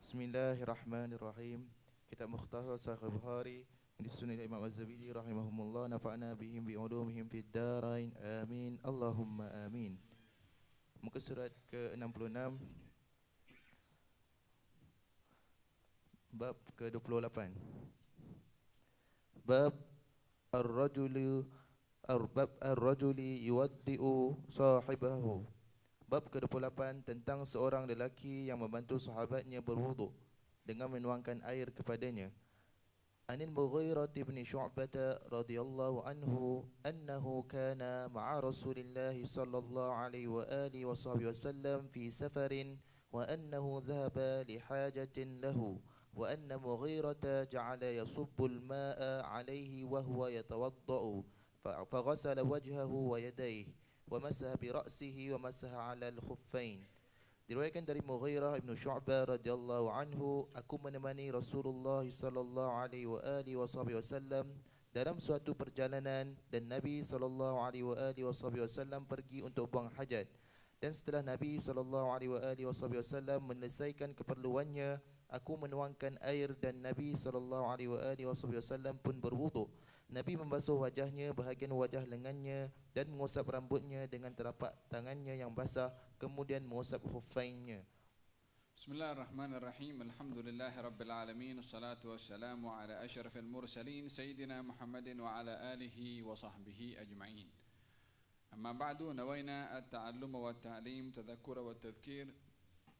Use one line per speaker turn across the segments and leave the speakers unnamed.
Bismillahirrahmanirrahim. Kitab Mukhtasar Sahih Bukhari yang disusun oleh Imam Az-Zabidi rahimahumullah, nafa'na bihim bi ulumihim fid darain. Amin. Allahumma amin. Muka surat ke-66, bab ke-28. Bab ar-rajuli yuwaddi'u sahibahu. Bab ke-28 tentang seorang lelaki yang membantu sahabatnya berwuduk dengan menuangkan air kepadanya. Anil Mughirah bin Syu'bah radhiyallahu anhu annahu kana ma'a Rasulillah sallallahu alaihi wa alihi wasallam fi safarin wa annahu dhahaba li hajatin lahu wa anna Mughirah ja'ala yasubbu al-ma'a alayhi wa huwa yatawadda'u faghasala wajhahu wa yadayhi wa masaha bi ra'sihi wa masaha 'ala al-khuffain. Diriwayatkan dari Mughirah bin Syu'bah radhiyallahu anhu, aku menemani Rasulullah sallallahu alaihi wa alihi wasallam dalam suatu perjalanan dan Nabi sallallahu alaihi wa alihi wasallam pergi untuk buang hajat. Dan setelah Nabi sallallahu alaihi wa alihi wasallam menyelesaikan keperluannya, aku menuangkan air dan Nabi sallallahu alaihi wa alihi wasallam pun berwuduk. Nabi membasuh wajahnya, bahagian wajah lengannya dan mengusap rambutnya dengan telapak tangannya yang basah, kemudian mengusap khuffainnya.
Bismillahirrahmanirrahim. Alhamdulillahi rabbil alamin. Wassalatu wassalamu ala asyrafil mursalin sayyidina Muhammadin wa ala alihi wa sahbihi ajma'in. Amma ba'du, nawayna at-ta'allum wa at-ta'lim, tadhakkura wa at-tadhkir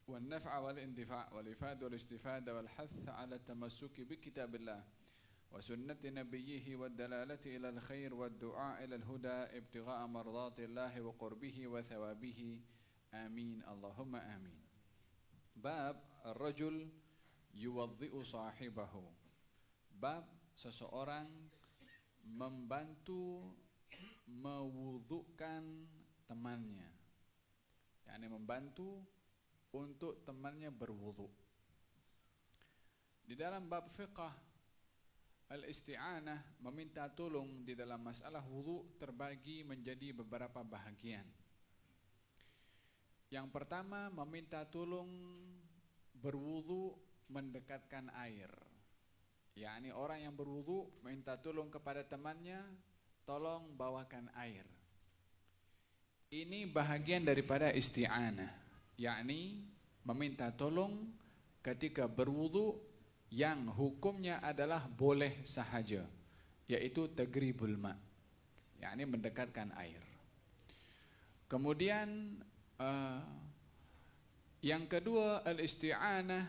والنفع والاندفاع والإفادة والاستفادة والحث على التمسك بكتاب الله وسنة نبيه والدلالة إلى الخير والدعاء إلى الهدى ابتغاء مرضات الله وقربه وثوابه آمين اللهم آمين. Bab الرجل يوضئ صاحبه. Bab seseorang membantu mewudukkan temannya, yakni membantu untuk temannya berwudu. Di dalam bab fiqh al-isti'anah, meminta tolong di dalam masalah wudu terbagi menjadi beberapa bahagian. Yang pertama, meminta tolong berwudu mendekatkan air. yakni orang yang berwudu minta tolong kepada temannya, tolong bawakan air. Ini bahagian daripada isti'anah, yakni meminta tolong ketika berwudu yang hukumnya adalah boleh sahaja, yaitu tagribul ma', yakni mendekatkan air. Kemudian yang kedua, al-isti'anah,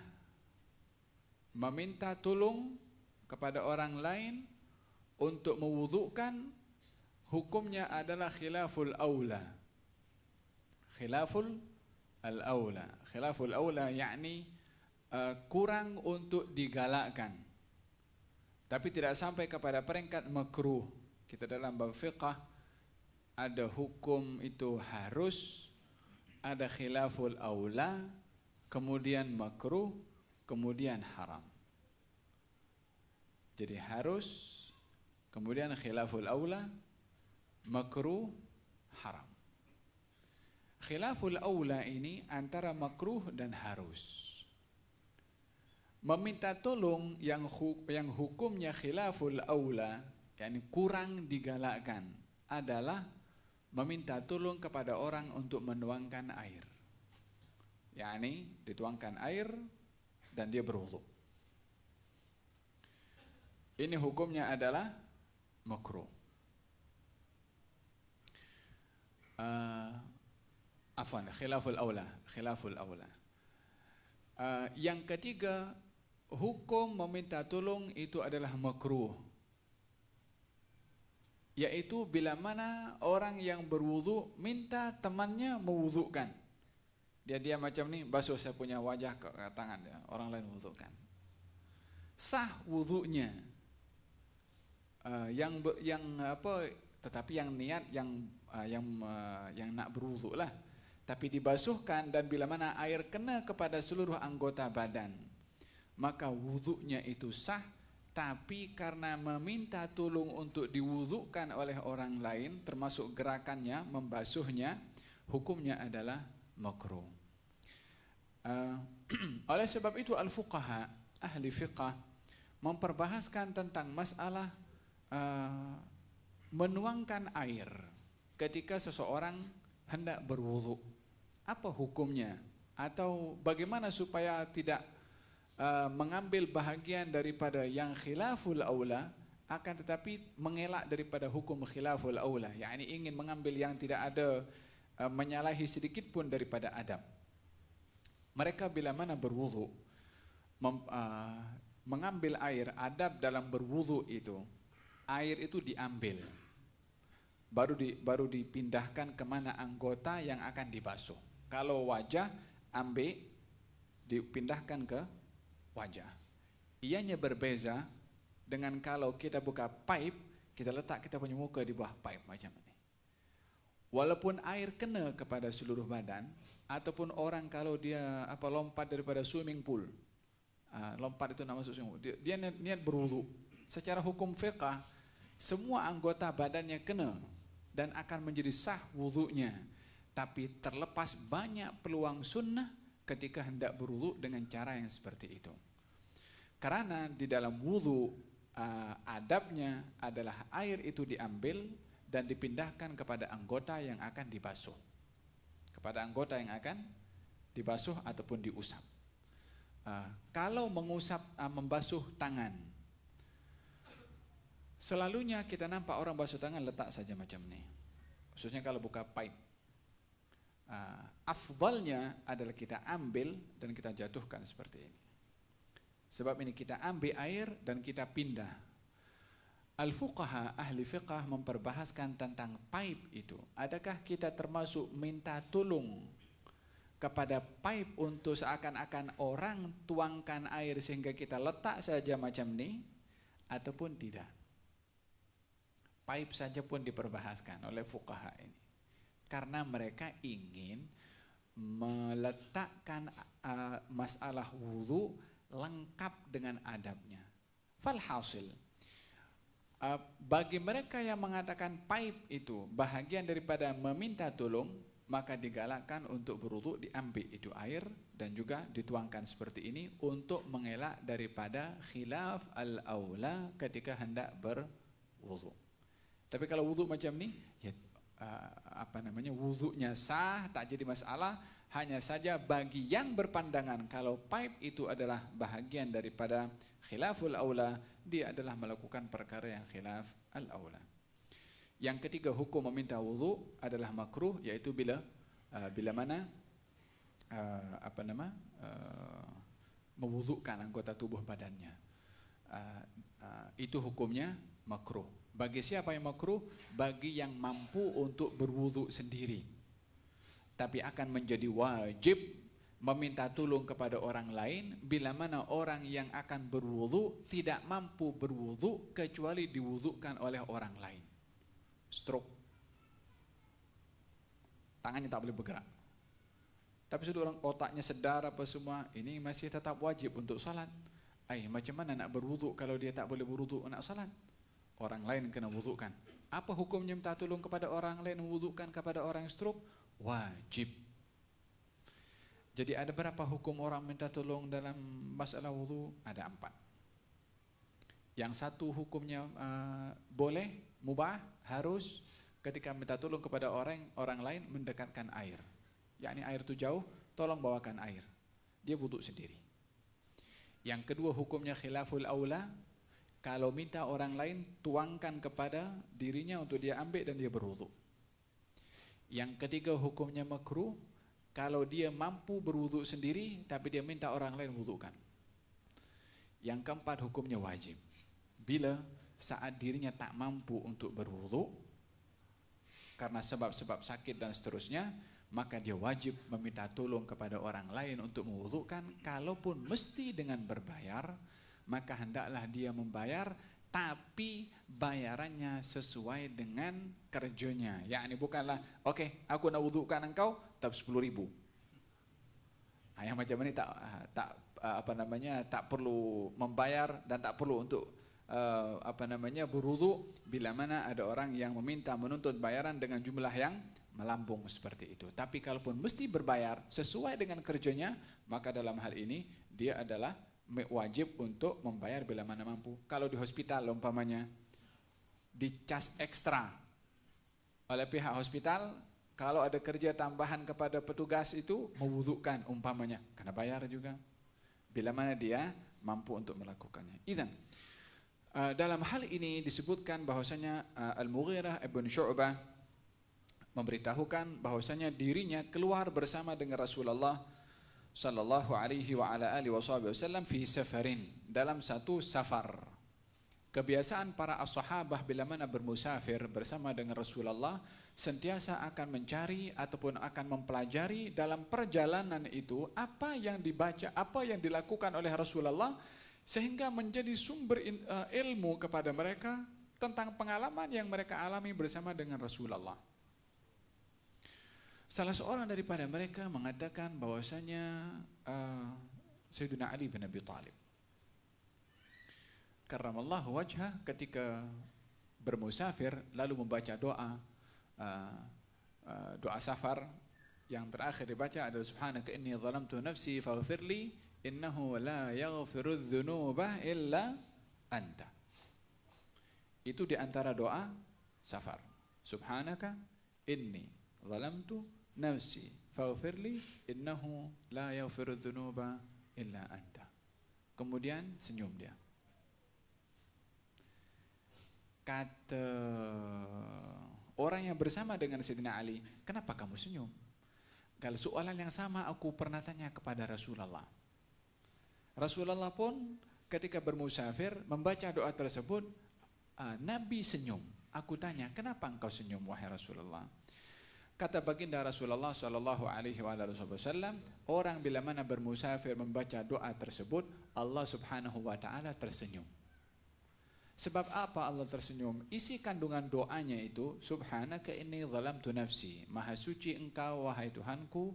meminta tolong kepada orang lain untuk mewudukan, hukumnya adalah khilaful aula. Khilaful al-aula. Khilaful aula yakni kurang untuk digalakkan, tapi tidak sampai kepada peringkat makruh. Kita dalam bab fiqh ada hukum itu harus, ada khilaful aula, kemudian makruh, kemudian haram. Jadi harus, kemudian khilaful aula, makruh, haram. Khilaful aula ini antara makruh dan harus. Meminta tolong yang hukumnya khilaful aula, yakni kurang digalakkan, adalah meminta tolong kepada orang untuk menuangkan air. Yakni dituangkan air dan dia berwudu. Ini hukumnya adalah makruh. Khilaful aula. Yang ketiga, hukum meminta tolong itu adalah makruh, yaitu bila mana orang yang berwudu minta temannya mewudukan. Dia macam ni, basuh saya punya wajah ke tangan dia, orang lain wudukan. Sah wudunya. Tetapi yang niat yang nak berwudu lah, tapi dibasuhkan, dan bila mana air kena kepada seluruh anggota badan, maka wudunya itu sah. Tapi karena meminta tolong untuk diwudukan oleh orang lain, termasuk gerakannya membasuhnya, hukumnya adalah makruh. Oleh sebab itu al-fuqaha, ahli fiqah, memperbahaskan tentang masalah menuangkan air ketika seseorang hendak berwudu. Apa hukumnya? Atau bagaimana supaya tidak mengambil bahagian daripada yang khilaful aula, akan tetapi mengelak daripada hukum khilaful aula, yakni ingin mengambil yang tidak ada menyalahi sedikit pun daripada adab. Mereka bila mana berwudu, mengambil air, adab dalam berwudu itu, air itu diambil, baru dipindahkan kemana anggota yang akan dibasuh. Kalau wajah, ambil, dipindahkan ke wajah. Ianya berbeza dengan kalau kita buka pipe, kita letak kita punya muka di bawah pipe macam ini. Walaupun air kena kepada seluruh badan, ataupun orang kalau dia lompat daripada swimming pool, lompat itu nama swimming pool, dia niat berwudu. Secara hukum fiqah, semua anggota badannya kena dan akan menjadi sah wudunya. Tapi terlepas banyak peluang sunnah ketika hendak berwudu dengan cara yang seperti itu. Karena di dalam wudu adabnya adalah air itu diambil dan dipindahkan kepada anggota yang akan dibasuh. Kepada anggota yang akan dibasuh ataupun diusap. Kalau membasuh tangan, selalunya kita nampak orang basuh tangan letak saja macam ni. Khususnya kalau buka pipe. Afdalnya adalah kita ambil dan kita jatuhkan seperti ini. Sebab ini kita ambil air dan kita pindah. Al-fuqaha, ahli fiqah memperbahaskan tentang pipe itu. Adakah kita termasuk minta tolong kepada pipe untuk seakan-akan orang tuangkan air sehingga kita letak saja macam ni, ataupun tidak? Pipe saja pun diperbahaskan oleh fuqaha ini. Karena mereka ingin meletakkan masalah wudu lengkap dengan adabnya. Falhasil, bagi mereka yang mengatakan pipe itu bahagian daripada meminta tolong, maka digalakkan untuk berwudu diambil itu air dan juga dituangkan seperti ini untuk mengelak daripada khilaf al-aula ketika hendak berwudu. Tapi kalau wudu macam ni, ya wudunya sah, tak jadi masalah. Hanya saja bagi yang berpandangan kalau pipe itu adalah bahagian daripada khilaful aula, dia adalah melakukan perkara yang khilaf al-aula. Yang ketiga, hukum meminta wudu adalah makruh, yaitu bila mana mewudukan anggota tubuh badannya. Itu hukumnya makruh. Bagi siapa yang makruh? Bagi yang mampu untuk berwudu sendiri. Tapi akan menjadi wajib meminta tolong kepada orang lain bila mana orang yang akan berwudu tidak mampu berwudu kecuali diwudukan oleh orang lain. Stroke. Tangannya tak boleh bergerak. Tapi sudah orang otaknya sedar apa semua, ini masih tetap wajib untuk salat. Macam mana nak berwudu kalau dia tak boleh berwudu nak salat? Orang lain kena wudukan. Apa hukumnya minta tolong kepada orang lain wudukan kepada orang yang stroke? Wajib. Jadi ada berapa hukum orang minta tolong dalam masalah wudu? Ada 4. Yang satu hukumnya boleh, mubah, harus ketika minta tolong kepada orang lain mendekatkan air. Yakni air itu jauh, tolong bawakan air. Dia wudu sendiri. Yang kedua hukumnya khilaful aula. Kalau minta orang lain tuangkan kepada dirinya untuk dia ambil dan dia berwudu. Yang ketiga hukumnya makruh. Kalau dia mampu berwudu sendiri tapi dia minta orang lain wudukan. Yang keempat hukumnya wajib. Bila saat dirinya tak mampu untuk berwudu karena sebab-sebab sakit dan seterusnya, maka dia wajib meminta tolong kepada orang lain untuk mewudukan. Kalaupun mesti dengan berbayar, maka hendaklah dia membayar, tapi bayarannya sesuai dengan kerjanya. Yakni bukanlah, okey, aku nak wudukan engkau, tapi 10,000. Yang macam ini tak perlu membayar dan tak perlu untuk berwudu bila mana ada orang yang menuntut bayaran dengan jumlah yang melambung seperti itu. Tapi kalaupun mesti berbayar sesuai dengan kerjanya, maka dalam hal ini dia adalah wajib untuk membayar bila mana mampu. Kalau di hospital umpamanya dicas ekstra oleh pihak hospital, kalau ada kerja tambahan kepada petugas itu mewudhukan umpamanya, karena bayar juga bila mana dia mampu untuk melakukannya. Idzan dalam hal ini disebutkan bahwasanya Al-Mughirah ibn Syu'bah memberitahukan bahwasanya dirinya keluar bersama dengan Rasulullah sallallahu alaihi wa ala alihi wasallam fi safarin, dalam satu safar. Kebiasaan para as-sahabah bila mana bermusafir bersama dengan Rasulullah sentiasa akan mencari ataupun akan mempelajari dalam perjalanan itu apa yang dibaca, apa yang dilakukan oleh Rasulullah, sehingga menjadi sumber ilmu kepada mereka tentang pengalaman yang mereka alami bersama dengan Rasulullah. Salah seorang daripada mereka mengatakan bahwasanya Sayyidina Ali bin Abi Thalib karramallahu wajhah ketika bermusafir lalu membaca doa doa safar yang terakhir dibaca adalah subhanaka inni zalamtu nafsi faghfirli innahu la yaghfiru dzunuba illa anta. Itu di antara doa safar. Subhanaka inni zalamtu nafsi faghfirli innahu la yaghfiru dzunuba illa anta. Kemudian senyum dia. Kata orang yang bersama dengan Sayyidina Ali, kenapa kamu senyum? Kalau soalan yang sama aku pernah tanya kepada Rasulullah. Rasulullah pun ketika bermusafir membaca doa tersebut, Nabi senyum. Aku tanya, kenapa engkau senyum wahai Rasulullah? Kata baginda Rasulullah sallallahu alaihi wasallam, orang bila mana bermusafir membaca doa tersebut, Allah Subhanahu wa taala tersenyum. Sebab apa Allah tersenyum? Isi kandungan doanya itu, subhanaka inni zalamtu nafsi, maha suci engkau wahai Tuhanku,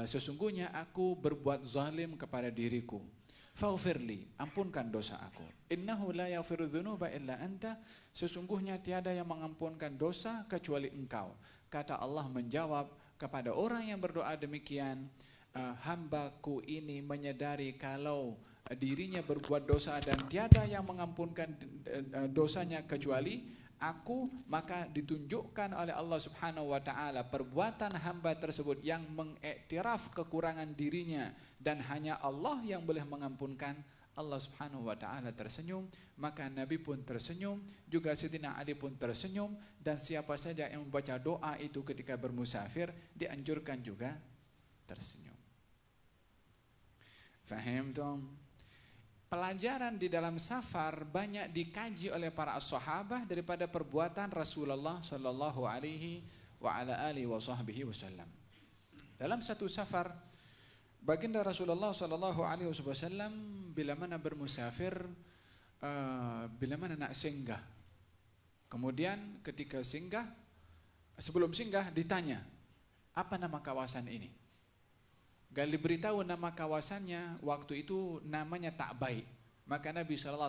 sesungguhnya aku berbuat zalim kepada diriku. Faghfirli, ampunkan dosa aku. Innahu la yaghfiru dzunuba illa anta, sesungguhnya tiada yang mengampunkan dosa kecuali engkau. Kata Allah menjawab kepada orang yang berdoa demikian, hambaku ini menyadari kalau dirinya berbuat dosa dan tiada yang mengampunkan dosanya kecuali aku, maka ditunjukkan oleh Allah Subhanahu wa taala perbuatan hamba tersebut yang mengiktiraf kekurangan dirinya dan hanya Allah yang boleh mengampunkan. Allah Subhanahu wa taala tersenyum, maka Nabi pun tersenyum, juga Sayyidina Ali pun tersenyum, dan siapa saja yang membaca doa itu ketika bermusafir dianjurkan juga tersenyum. Fahimtum? Pelajaran di dalam safar banyak dikaji oleh para sahabat daripada perbuatan Rasulullah sallallahu alaihi wa ala alihi wasallam. Dalam satu safar, baginda Rasulullah sallallahu alaihi wasallam bila mana bermusafir, bila mana nak singgah. Kemudian ketika singgah, sebelum singgah ditanya, apa nama kawasan ini? Gak diberitahu nama kawasannya, waktu itu namanya tak baik. Maka Nabi SAW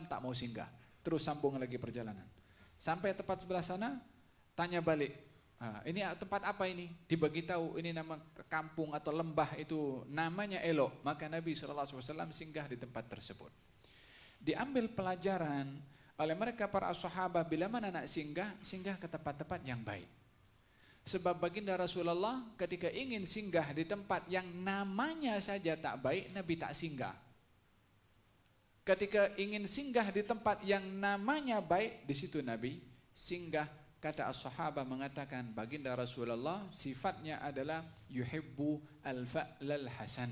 tak mau singgah, terus sambung lagi perjalanan. Sampai tempat sebelah sana, tanya balik, ini tempat apa ini? Dibagi tahu ini nama kampung atau lembah itu namanya elok. Maka Nabi SAW singgah di tempat tersebut. Diambil pelajaran oleh mereka para sahabat bila mana nak singgah ke tempat-tempat yang baik. Sebab baginda Rasulullah ketika ingin singgah di tempat yang namanya saja tak baik, Nabi tak singgah. Ketika ingin singgah di tempat yang namanya baik, di situ Nabi singgah. Kata as-sahabah mengatakan baginda Rasulullah sifatnya adalah yuhibbu al-fa'lal hasan,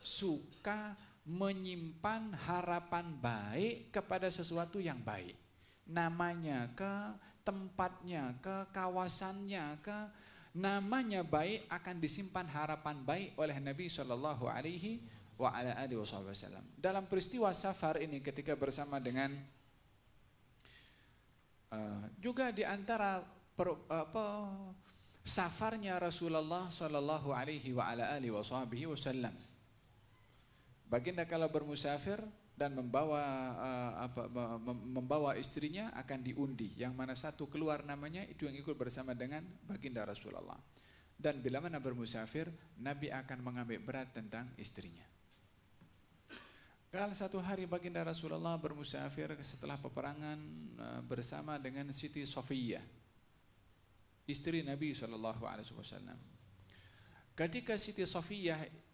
suka menyimpan harapan baik kepada sesuatu yang baik. Namanya ke tempatnya, ke kawasannya, ke namanya baik, akan disimpan harapan baik oleh Nabi sallallahu alaihi wa ala alihi wasallam. Dalam peristiwa safar ini ketika bersama dengan juga di antara safarnya Rasulullah sallallahu alaihi wa ala alihi wasallam. Baginda kalau bermusafir dan membawa istrinya akan diundi. Yang mana satu keluar namanya itu yang ikut bersama dengan baginda Rasulullah. Dan bila mana bermusafir, Nabi akan mengambil berat tentang istrinya. Kalau satu hari baginda Rasulullah bermusafir setelah peperangan bersama dengan Siti Safiyah, istri Nabi SAW. Ketika Siti Safiyah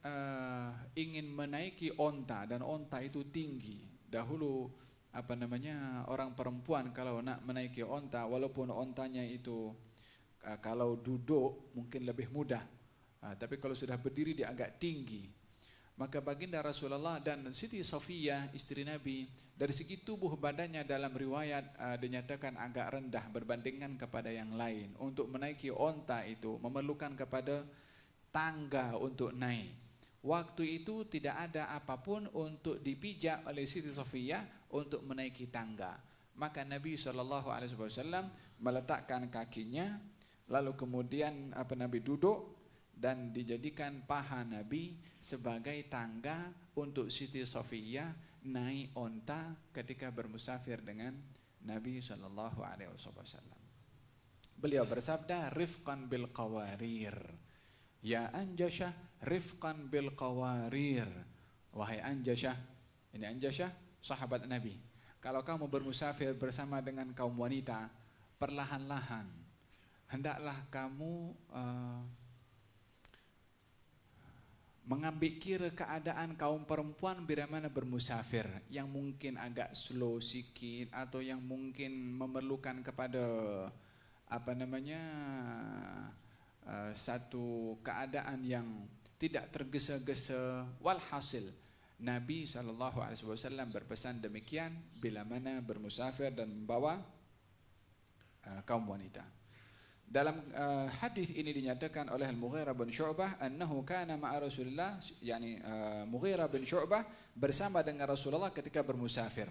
ingin menaiki onta, dan onta itu tinggi. Dahulu orang perempuan kalau nak menaiki onta, walaupun ontanya itu kalau duduk mungkin lebih mudah, tapi kalau sudah berdiri dia agak tinggi. Maka baginda Rasulullah dan Siti Safiyah istri Nabi, dari segi tubuh badannya dalam riwayat dinyatakan agak rendah berbandingkan kepada yang lain. Untuk menaiki onta itu memerlukan kepada tangga untuk naik. Waktu itu tidak ada apapun untuk dipijak oleh Siti Safiyah untuk menaiki tangga. Maka Nabi SAW meletakkan kakinya, lalu kemudian Nabi duduk dan dijadikan paha Nabi sebagai tangga untuk Siti Safiyah naik onta ketika bermusafir dengan Nabi SAW. Beliau bersabda, rifqan bil qawarir, ya Anjasyah, rifqan bil qawarir. Wahai Anjasyah, ini Anjasyah sahabat Nabi, kalau kamu bermusafir bersama dengan kaum wanita, perlahan-lahan hendaklah kamu mengambil kira keadaan kaum perempuan bila mana bermusafir, yang mungkin agak slow sikit atau yang mungkin memerlukan kepada satu keadaan yang tidak tergesa-gesa. Walhasil Nabi SAW berpesan demikian bila mana bermusafir dan membawa kaum wanita. Dalam hadis ini dinyatakan oleh Al-Mughirah bin Syu'bah annahu kana ma'a Rasulullah, yakni Mughirah bin Syu'bah bersama dengan Rasulullah ketika bermusafir.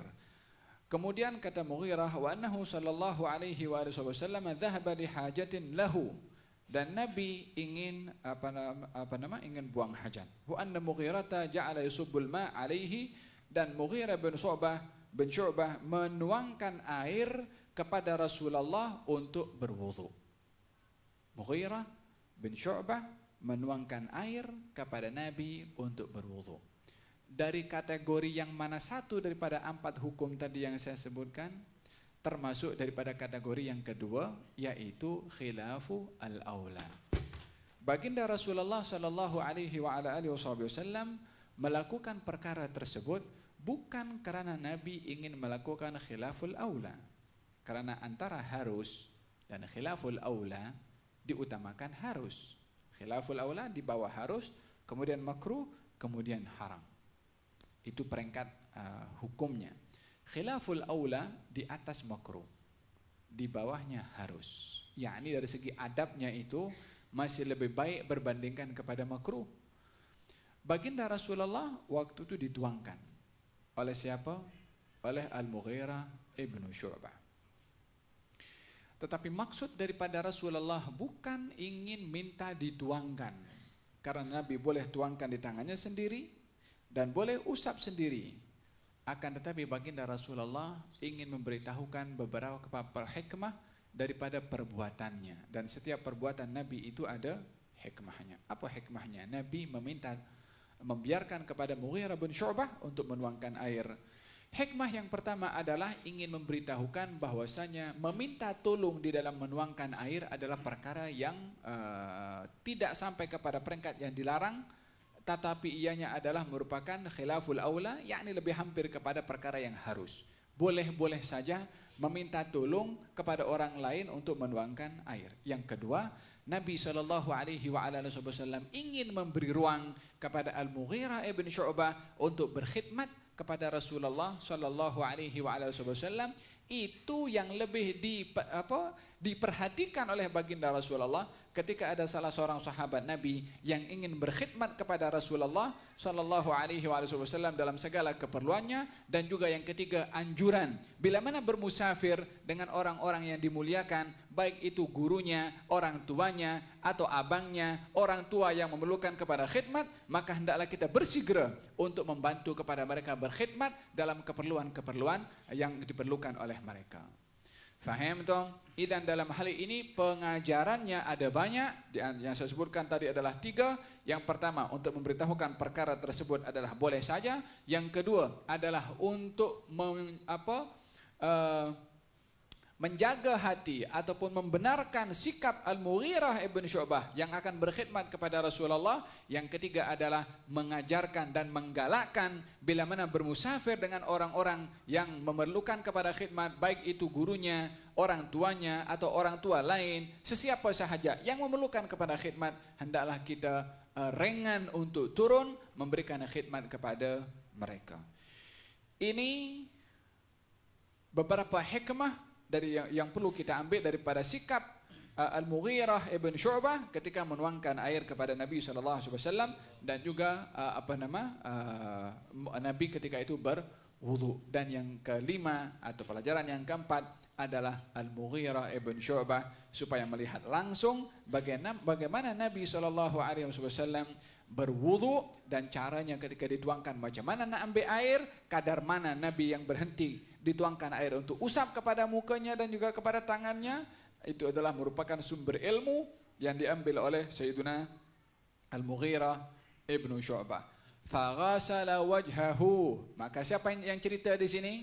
Kemudian kata Mughirah, wa annahu sallallahu alaihi wasallam dhahaba li hajatin lahu, dan Nabi ingin ingin buang hajat. Wa anna Mughirata ja'ala yusubbul ma' alaihi, dan Mughirah bin Syu'bah menuangkan air kepada Rasulullah untuk berwudu. Mughirah bin Syu'bah menuangkan air kepada Nabi untuk berwudu. Dari kategori yang mana satu daripada 4 hukum tadi yang saya sebutkan, termasuk daripada kategori yang kedua, yaitu khilafu al-aula. Baginda Rasulullah sallallahu alaihi wasallam melakukan perkara tersebut bukan karena Nabi ingin melakukan khilaful aula. Karena antara harus dan khilaful aula diutamakan harus. Khilaful aula di bawah harus, kemudian makruh, kemudian haram. Itu peringkat hukumnya. Khilaful aula di atas makruh, di bawahnya harus. Yakni dari segi adabnya itu masih lebih baik berbandingkan kepada makruh. Baginda Rasulullah waktu itu dituangkan oleh siapa? Oleh Al-Mughirah ibnu Syu'bah. Tetapi maksud daripada Rasulullah bukan ingin minta dituangkan, karena Nabi boleh tuangkan di tangannya sendiri dan boleh usap sendiri. Akan tetapi baginda Rasulullah ingin memberitahukan beberapa hikmah daripada perbuatannya, dan setiap perbuatan Nabi itu ada hikmahnya. Apa hikmahnya? Nabi membiarkan kepada Mughirah bin Syu'bah untuk menuangkan air. Hikmah yang pertama adalah ingin memberitahukan bahwasanya meminta tolong di dalam menuangkan air adalah perkara yang tidak sampai kepada peringkat yang dilarang, tetapi ianya adalah merupakan khilaful aula, yakni lebih hampir kepada perkara yang harus. Boleh-boleh saja meminta tolong kepada orang lain untuk menuangkan air. Yang kedua, Nabi SAW ingin memberi ruang kepada Al-Mughirah ibn Syu'bah untuk berkhidmat kepada Rasulullah SAW. Itu yang lebih diperhatikan oleh baginda Rasulullah ketika ada salah seorang sahabat Nabi yang ingin berkhidmat kepada Rasulullah sallallahu alaihi wasallam dalam segala keperluannya, dan juga yang ketiga anjuran bila mana bermusafir dengan orang-orang yang dimuliakan, baik itu gurunya, orang tuanya, atau abangnya, orang tua yang memerlukan kepada khidmat, maka hendaklah kita bersegera untuk membantu kepada mereka berkhidmat dalam keperluan-keperluan yang diperlukan oleh mereka. Faham toh? Dan dalam hal ini pengajarannya ada banyak. Yang saya sebutkan tadi adalah 3. Yang pertama, untuk memberitahukan perkara tersebut adalah boleh saja. Yang kedua adalah untuk menjaga hati ataupun membenarkan sikap Al-Mughirah ibn Syu'bah yang akan berkhidmat kepada Rasulullah. Yang ketiga adalah mengajarkan dan menggalakkan bila mana bermusafir dengan orang-orang yang memerlukan kepada khidmat, baik itu gurunya, orang tuanya, atau orang tua lain, sesiapa sahaja yang memerlukan kepada khidmat, hendaklah kita ringan untuk turun memberikan khidmat kepada mereka. Ini beberapa hikmah dari yang perlu kita ambil daripada sikap Al-Mughirah ibn Syu'bah ketika menuangkan air kepada Nabi SAW, dan juga Nabi ketika itu berwudu. Dan yang kelima atau pelajaran yang keempat adalah Al-Mughirah ibn Syu'bah supaya melihat langsung bagaimana Nabi SAW berwudu dan caranya ketika dituangkan, macam mana nak ambil air, kadar mana Nabi yang berhenti dituangkan air untuk usap kepada mukanya dan juga kepada tangannya. Itu adalah merupakan sumber ilmu yang diambil oleh Sayyiduna Al-Mughirah ibn Syu'bah. Faghasala wajhahu. Maka siapa yang cerita di sini?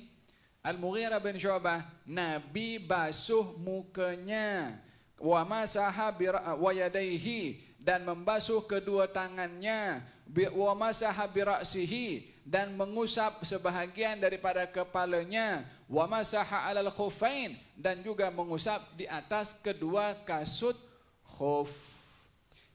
Al-Mughirah bin Syu'bah. Nabi basuh mukanya, wa masaha wa yadayhi, dan membasuh kedua tangannya, wa masaha bi ra'sihi, dan mengusap sebahagian daripada kepalanya, wa masaha 'alal khuffain, dan juga mengusap di atas kedua kasut khuf.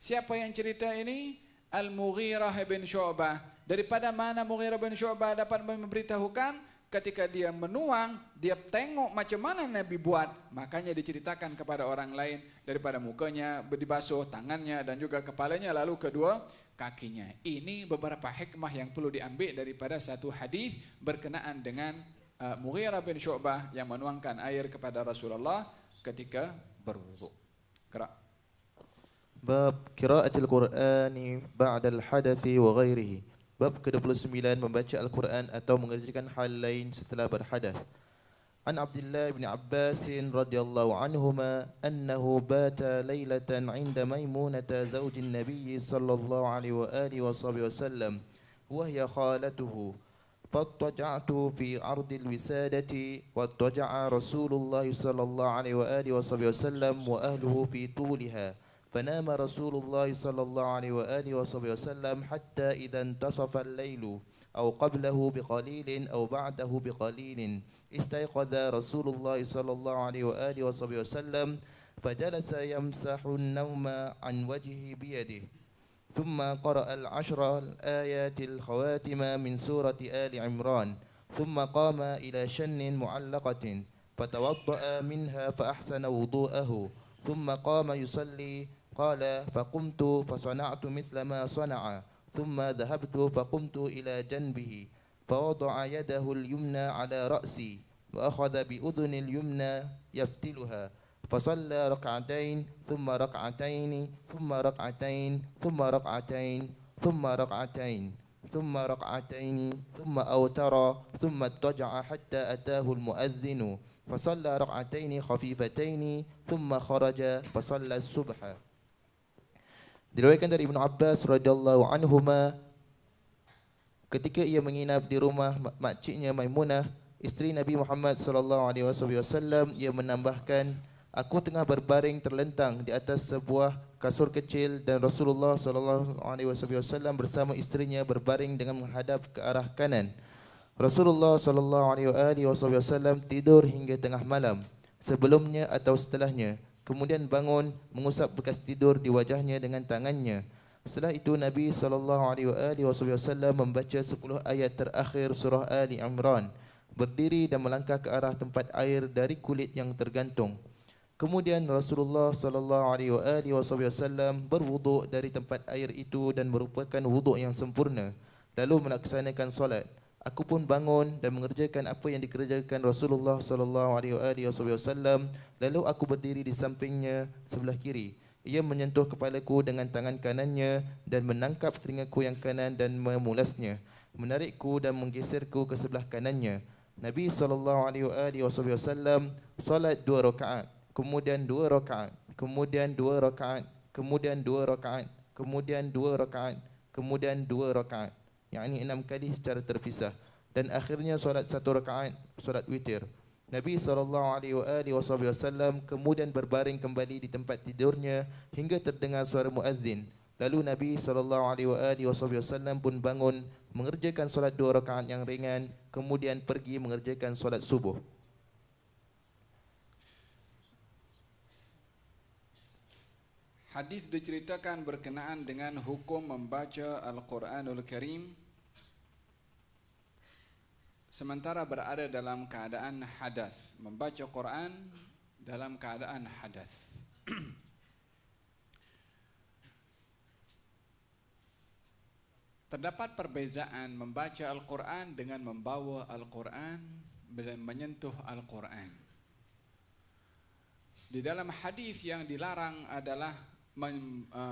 Siapa yang cerita ini? Al-Mughirah bin Syu'bah. Daripada mana Mughirah bin Syu'bah dapat memberitahukan? Ketika dia menuang, dia tengok macam mana Nabi buat, makanya diceritakan kepada orang lain. Daripada mukanya dibasuh, tangannya dan juga kepalanya, lalu kedua kakinya. Ini beberapa hikmah yang perlu diambil daripada satu hadis berkenaan dengan Mughirah bin Syu'bah yang menuangkan air kepada Rasulullah ketika berwudu. Qira.
Bab qiraatil Qur'ani ba'dal hadathi wa ghairihi. Bab ke-29, membaca Al-Quran atau mengerjakan hal lain setelah berhadath. An Abdullah bin Abbas radhiyallahu anhuma annahu bata laylatan 'inda Maimunata zawjin Nabiy sallallahu alaihi wa alihi wasallam wa hiya khalatuhu. Fattaja'tu fi 'ardil wisadati wattaja'a Rasulullah sallallahu alaihi wa alihi wasallam wa ahluhu fi tuliha. فنام رسول الله صلى الله عليه وآله وسلم حتى إذا انتصف الليل أو قبله بقليل أو بعده بقليل استيقظ رسول الله صلى الله عليه وآله وسلم فجلس يمسح النوم عن وجهه بيده ثم قرأ العشر الآيات الخواتم من سورة آل عمران ثم قام إلى شن معلقة فتوضأ منها فأحسن وضوءه ثم قام يصلي. قال فقمت فصنعت مثل ما صنع ثم ذهبت فقمت إلى جنبه فوضع يده اليمنى على رأسي وأخذ بأذن اليمنى يفتلها فصلى ركعتين ثم ركعتين ثم ركعتين ثم ركعتين ثم ركعتين ثم ركعتين ثم أوتر ثم اضطجع حتى أتاه المؤذن فصلى ركعتين خفيفتين ثم خرج فصلى الصبح. Diriwayatkan dari Ibnu Abbas radhiyallahu anhuma, ketika ia menginap di rumah makciknya Maimunah, isteri Nabi Muhammad sallallahu alaihi wasallam, ia menambahkan, aku tengah berbaring terlentang di atas sebuah kasur kecil dan Rasulullah sallallahu alaihi wasallam bersama istrinya berbaring dengan menghadap ke arah kanan. Rasulullah sallallahu alaihi wasallam tidur hingga tengah malam, sebelumnya atau setelahnya. Kemudian bangun mengusap bekas tidur di wajahnya dengan tangannya. Setelah itu Nabi SAW membaca 10 ayat terakhir surah Ali Imran, berdiri dan melangkah ke arah tempat air dari kulit yang tergantung. Kemudian Rasulullah sallallahu alaihi wasallam berwuduk dari tempat air itu dan merupakan wuduk yang sempurna, lalu melaksanakan solat. Aku pun bangun dan mengerjakan apa yang dikerjakan Rasulullah sallallahu alaihi wasallam, lalu aku berdiri di sampingnya sebelah kiri. Ia menyentuh kepalaku dengan tangan kanannya dan menangkap telingaku yang kanan dan memulasnya, menarikku dan menggeserku ke sebelah kanannya. Nabi sallallahu alaihi wasallam salat 2 rakaat, kemudian 2 rakaat, kemudian 2 rakaat, kemudian 2 rakaat, kemudian 2 rakaat, kemudian 2 rakaat, yakni 6 kali secara terpisah, dan akhirnya solat 1 rakaat, solat witir. Nabi SAW kemudian berbaring kembali di tempat tidurnya hingga terdengar suara muazzin. Lalu Nabi SAW pun bangun mengerjakan solat 2 rakaat yang ringan, kemudian pergi mengerjakan solat subuh.
Hadis diceritakan berkenaan dengan hukum membaca Al-Quranul Karim sementara berada dalam keadaan hadas, membaca Quran dalam keadaan hadas. Terdapat perbezaan membaca Al-Quran dengan membawa Al-Quran dan menyentuh Al-Quran. Di dalam hadis yang dilarang adalah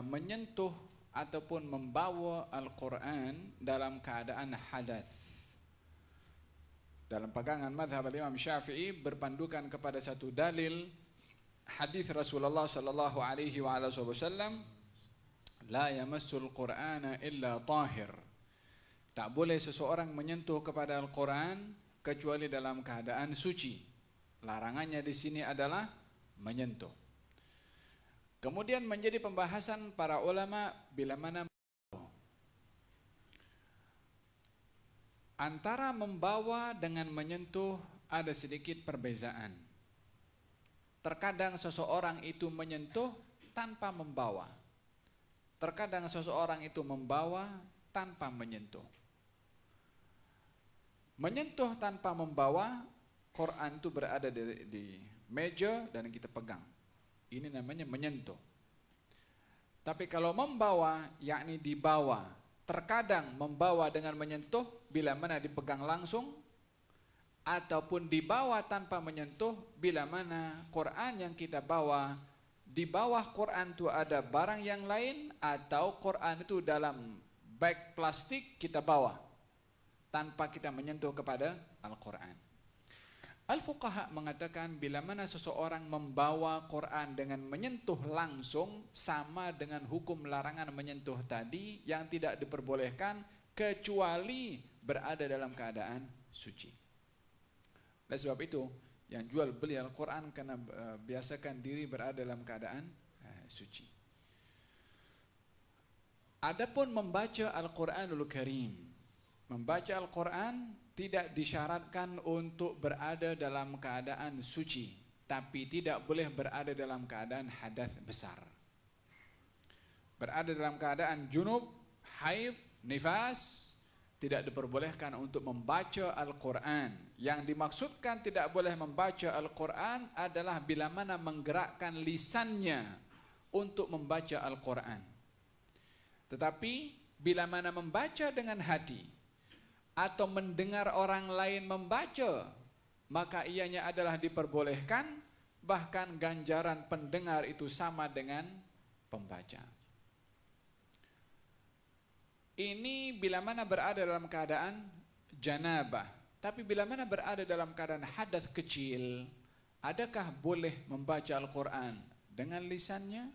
menyentuh ataupun membawa Al-Quran dalam keadaan hadas. Dalam pegangan mazhab Imam Syafi'i berpandukan kepada satu dalil hadis Rasulullah sallallahu alaihi wasallam, la yamassul Qur'ana illa tahir. Tak boleh seseorang menyentuh kepada Al-Quran kecuali dalam keadaan suci. Larangannya di sini adalah menyentuh. Kemudian menjadi pembahasan para ulama bila mana antara membawa dengan menyentuh ada sedikit perbezaan. Terkadang seseorang itu menyentuh tanpa membawa. Terkadang seseorang itu membawa tanpa menyentuh. Menyentuh tanpa membawa, Quran itu berada di meja dan kita pegang. Ini namanya menyentuh. Tapi kalau membawa, yakni dibawa. Terkadang membawa dengan menyentuh bila mana dipegang langsung, ataupun dibawa tanpa menyentuh bila mana Quran yang kita bawa, di bawah Quran itu ada barang yang lain, atau Quran itu dalam bag plastik kita bawa tanpa kita menyentuh kepada Al-Quran. Al-Fuqaha mengatakan bila mana seseorang membawa Quran dengan menyentuh langsung sama dengan hukum larangan menyentuh tadi yang tidak diperbolehkan kecuali berada dalam keadaan suci. Oleh sebab itu yang jual beli Al-Quran kena biasakan diri berada dalam keadaan suci. Adapun membaca Al-Quranul Karim, membaca Al-Quran tidak disyaratkan untuk berada dalam keadaan suci, tapi tidak boleh berada dalam keadaan hadas besar. Berada dalam keadaan junub, haid, nifas, tidak diperbolehkan untuk membaca Al-Quran. Yang dimaksudkan tidak boleh membaca Al-Quran adalah bila mana menggerakkan lisannya untuk membaca Al-Quran. Tetapi bila mana membaca dengan hati atau mendengar orang lain membaca, maka ianya adalah diperbolehkan, bahkan ganjaran pendengar itu sama dengan pembaca. Ini bila mana berada dalam keadaan janabah. Tapi bila mana berada dalam keadaan hadas kecil, adakah boleh membaca Al-Quran dengan lisannya?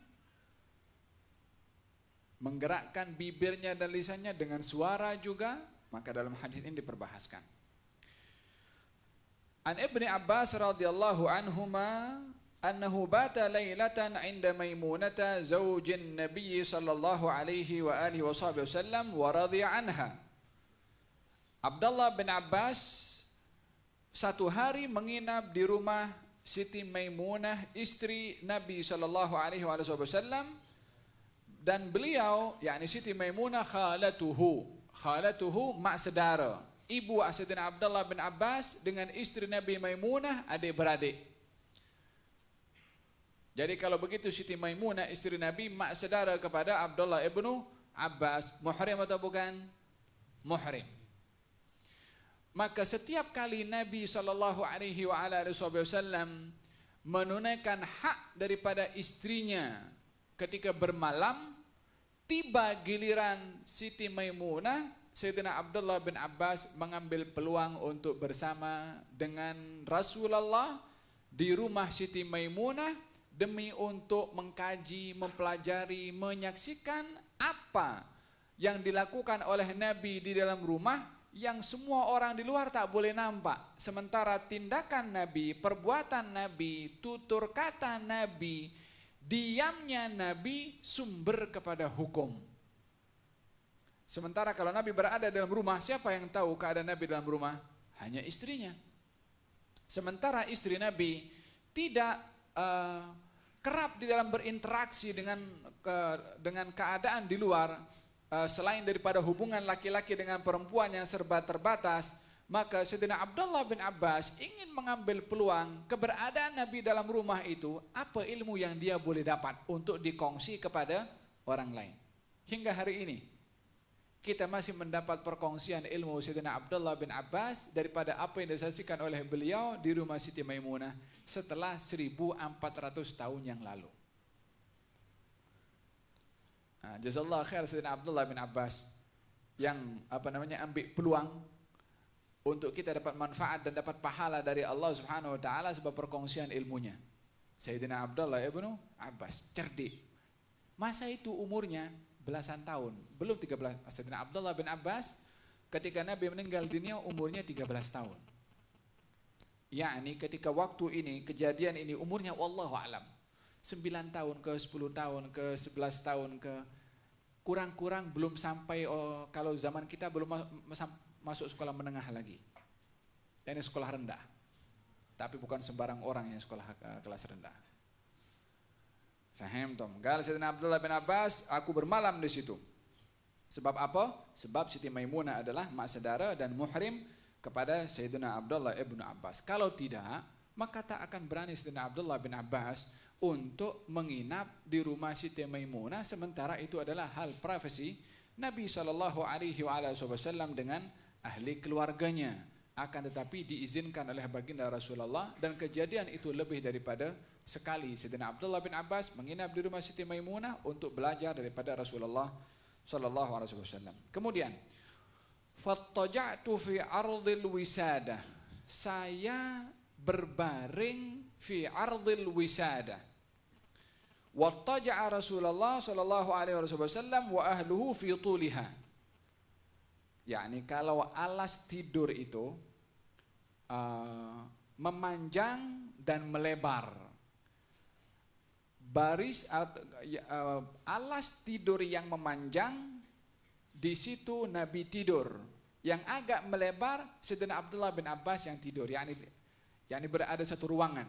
Menggerakkan bibirnya dan lisannya dengan suara juga? Maka dalam hadis ini diperbahaskan. An Ibni Abbas radhiyallahu anhuma annahu bata lailatan 'inda Maimunata zaujin Nabi sallallahu alaihi wa alihi wasallam wa radhiya anha. Abdullah bin Abbas satu hari menginap di rumah Siti Maimunah, istri Nabi sallallahu alaihi wasallam, dan beliau yakni Siti Maimunah khalatuhu mak saudara, ibu Sayyidina Abdullah bin Abbas dengan istri Nabi Maimunah adik beradik. Jadi kalau begitu Siti Maimunah istri Nabi mak saudara kepada Abdullah ibnu Abbas, muhrim atau bukan? Muhrim. Maka setiap kali Nabi SAW menunaikan hak daripada istrinya ketika bermalam, tiba giliran Siti Maimunah, Sayyidina Abdullah bin Abbas mengambil peluang untuk bersama dengan Rasulullah di rumah Siti Maimunah demi untuk mengkaji, mempelajari, menyaksikan apa yang dilakukan oleh Nabi di dalam rumah yang semua orang di luar tak boleh nampak. Sementara tindakan Nabi, perbuatan Nabi, tutur kata Nabi, diamnya Nabi sumber kepada hukum. Sementara kalau Nabi berada dalam rumah, siapa yang tahu keadaan Nabi dalam rumah? Hanya istrinya. Sementara istri Nabi tidak kerap di dalam berinteraksi dengan keadaan di luar, selain daripada hubungan laki-laki dengan perempuan yang serba terbatas, maka Sayyidina Abdullah bin Abbas ingin mengambil peluang keberadaan Nabi dalam rumah itu, apa ilmu yang dia boleh dapat untuk dikongsi kepada orang lain. Hingga hari ini kita masih mendapat perkongsian ilmu Sayyidina Abdullah bin Abbas daripada apa yang disaksikan oleh beliau di rumah Siti Maimunah setelah 1400 tahun yang lalu. Jazakallahu khair Sayyidina Abdullah bin Abbas yang ambil peluang untuk kita dapat manfaat dan dapat pahala dari Allah Subhanahu wa taala sebab perkongsian ilmunya. Sayyidina Abdullah ibnu Abbas cerdik. Masa itu umurnya belasan tahun, belum 13. Sayyidina Abdullah bin Abbas ketika Nabi meninggal dunia umurnya 13 tahun. Yakni ketika waktu ini, kejadian ini umurnya wallahu alam 9 tahun ke 10 tahun ke 11 tahun ke kurang-kurang belum sampai, kalau zaman kita belum masuk sekolah menengah lagi. Ini sekolah rendah. Tapi bukan sembarang orang yang sekolah kelas rendah. Faham tom? Kalau Sayyidina Abdullah bin Abbas, aku bermalam di situ. Sebab apa? Sebab Siti Maimunah adalah mak saudara dan muhrim kepada Sayyidina Abdullah ibnu Abbas. Kalau tidak, maka tak akan berani Sayyidina Abdullah bin Abbas untuk menginap di rumah Siti Maimunah, sementara itu adalah hal privasi Nabi SAW dengan ahli keluarganya. Akan tetapi diizinkan oleh baginda Rasulullah, dan kejadian itu lebih daripada sekali Sayyidina Abdullah bin Abbas menginap di rumah Siti Maimunah untuk belajar daripada Rasulullah SAW. Kemudian fattaja'tu fi ardil wisadah, saya berbaring fi ardil wisadah. Wattaja'a Rasulullah sallallahu alaihi wasallam wa ahluhu fi tuliha. yakni kalau alas tidur itu memanjang dan melebar. Alas tidur yang memanjang, di situ Nabi tidur. Yang agak melebar, Sayyidina Abdullah bin Abbas yang tidur. yakni berada satu ruangan.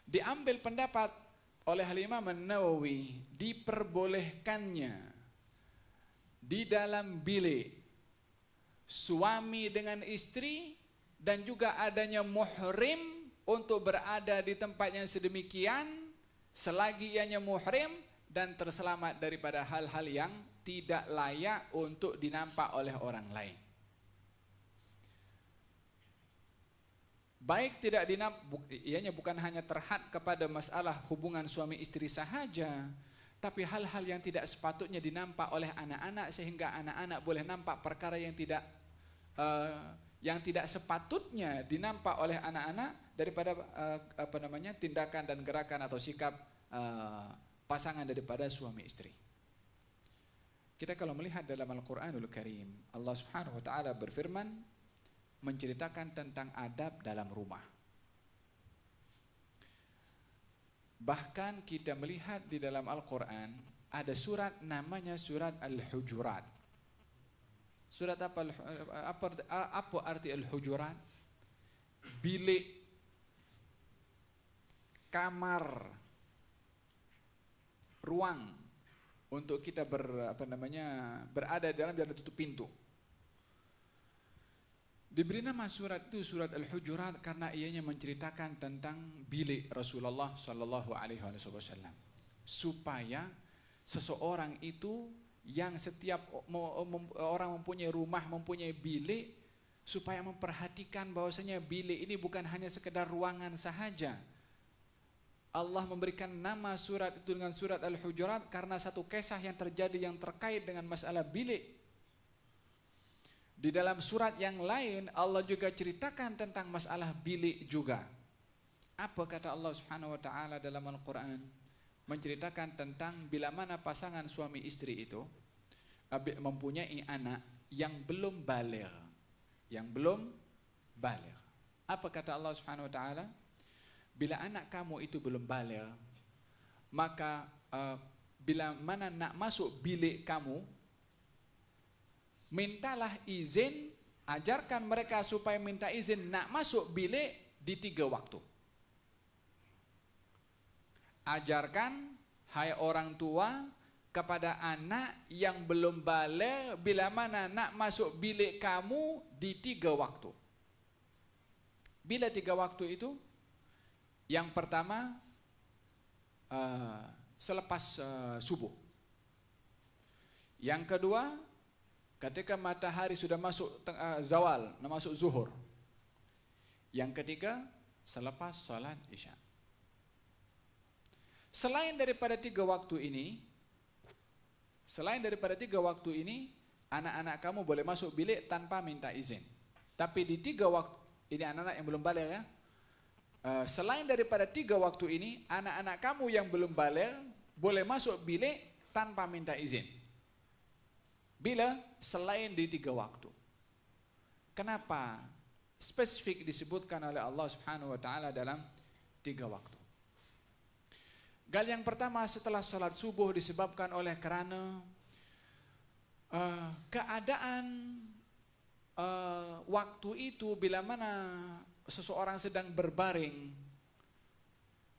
Diambil pendapat oleh Imam An-Nawawi, diperbolehkannya di dalam bilik suami dengan istri dan juga adanya muhrim untuk berada di tempat yang sedemikian selagi ianya muhrim dan terselamat daripada hal-hal yang tidak layak untuk dinampak oleh orang lain. Baik tidak ianya bukan hanya terhad kepada masalah hubungan suami istri sahaja, tapi hal-hal yang tidak sepatutnya dinampak oleh anak-anak sehingga anak-anak boleh nampak perkara yang tidak sepatutnya dinampak oleh anak-anak daripada tindakan dan gerakan atau sikap pasangan daripada suami istri. Kita kalau melihat dalam Al-Quranul Karim, Allah Subhanahu wa taala berfirman menceritakan tentang adab dalam rumah. Bahkan kita melihat di dalam Al-Quran ada surat namanya surat Al-Hujurat. Surat apa arti Al-Hujurat? Bilik, kamar, ruang untuk kita berada dalam dan tutup pintu. Diberi nama surat itu surat Al-Hujurat karena ianya menceritakan tentang bilik Rasulullah Sallallahu Alaihi Wasallam, supaya seseorang itu yang setiap orang mempunyai rumah, mempunyai bilik, supaya memperhatikan bahwasanya bilik ini bukan hanya sekedar ruangan sahaja. Allah memberikan nama surat itu dengan surat Al-Hujurat karena satu kisah yang terjadi yang terkait dengan masalah bilik. Di dalam surat yang lain Allah juga ceritakan tentang masalah bilik juga. Apa kata Allah Subhanahu wa taala dalam Al-Qur'an? Menceritakan tentang bila mana pasangan suami istri itu mempunyai anak yang belum baligh. Yang belum baligh. Apa kata Allah Subhanahu wa taala? Bila anak kamu itu belum baligh, maka bila mana nak masuk bilik kamu, mintalah izin, ajarkan mereka supaya minta izin nak masuk bilik di 3 waktu. Ajarkan, hai orang tua, kepada anak yang belum baligh, bila mana nak masuk bilik kamu di 3 waktu. Bila 3 waktu itu? Yang pertama, selepas subuh. Yang kedua, ketika matahari sudah masuk zawal, masuk zuhur. Yang ketiga, selepas salat isya. Selain daripada 3 waktu ini, anak-anak kamu boleh masuk bilik tanpa minta izin. Tapi di 3 waktu ini, anak-anak yang belum baligh ya. Selain daripada 3 waktu ini, anak-anak kamu yang belum baligh boleh masuk bilik tanpa minta izin. Bila selain di 3 waktu. Kenapa spesifik disebutkan oleh Allah Subhanahu wa taala dalam 3 waktu? Gal yang pertama, setelah salat subuh disebabkan oleh kerana keadaan waktu itu bila mana seseorang sedang berbaring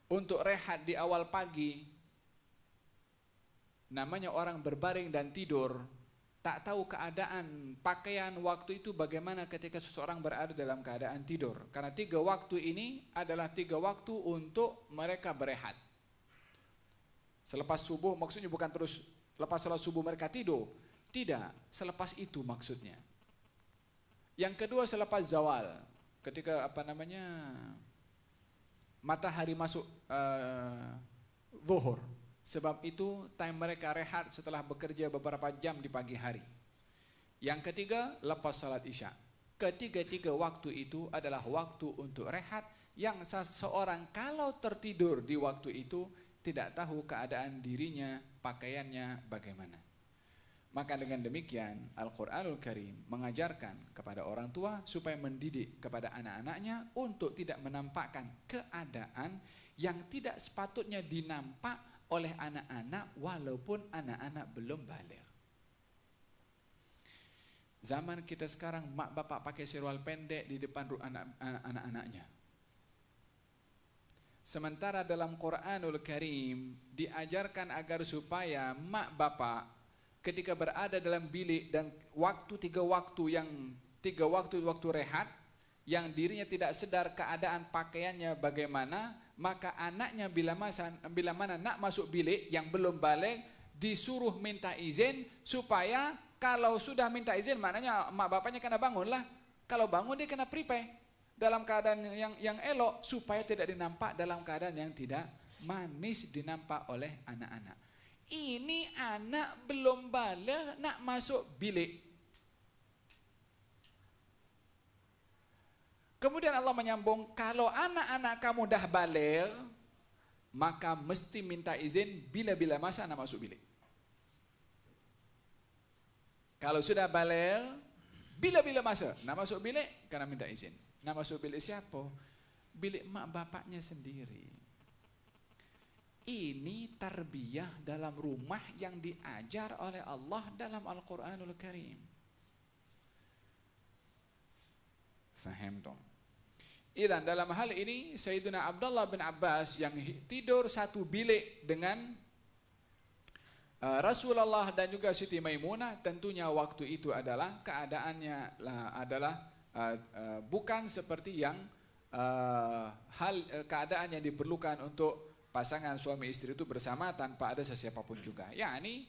untuk rehat di awal pagi. Namanya orang berbaring dan tidur, tak tahu keadaan pakaian waktu itu bagaimana ketika seseorang berada dalam keadaan tidur. Karena 3 waktu ini adalah 3 waktu untuk mereka berehat. Selepas subuh maksudnya bukan terus lepas salat subuh mereka tidur. Tidak, selepas itu maksudnya. Yang kedua, selepas zawal, ketika matahari masuk zuhur. Sebab itu time mereka rehat setelah bekerja beberapa jam di pagi hari. Yang ketiga, lepas salat isya. Ketiga-tiga waktu itu adalah waktu untuk rehat yang seseorang kalau tertidur di waktu itu tidak tahu keadaan dirinya, pakaiannya bagaimana. Maka dengan demikian Al-Quranul Karim mengajarkan kepada orang tua supaya mendidik kepada anak-anaknya untuk tidak menampakkan keadaan yang tidak sepatutnya dinampak oleh anak-anak walaupun anak-anak belum baligh. Zaman kita sekarang mak bapak pakai sirwal pendek di depan anak-anaknya. Sementara dalam Quranul Karim diajarkan agar supaya mak bapak ketika berada dalam bilik dan waktu 3 waktu rehat yang dirinya tidak sedar keadaan pakaiannya bagaimana, maka anaknya bila mana nak masuk bilik yang belum baligh disuruh minta izin, supaya kalau sudah minta izin maknanya mak bapaknya kena bangunlah. Kalau bangun dia kena prepare dalam keadaan yang elok supaya tidak dinampak dalam keadaan yang tidak manis dinampak oleh anak-anak. Ini anak belum baligh nak masuk bilik. Kemudian Allah menyambung, kalau anak-anak kamu dah baligh, maka mesti minta izin bila-bila masa nak masuk bilik. Kalau sudah baligh, bila-bila masa nak masuk bilik, kena minta izin. Nak masuk bilik siapa? Bilik mak bapaknya sendiri. Ini tarbiyah dalam rumah yang diajar oleh Allah dalam Al-Quranul Karim. Faham dong? Dan dalam hal ini Sayyidina Abdullah bin Abbas yang tidur satu bilik dengan Rasulullah dan juga Siti Maimunah, tentunya waktu itu adalah keadaannya adalah bukan seperti yang keadaan yang diperlukan untuk pasangan suami istri itu bersama tanpa ada sesiapapun juga. Yakni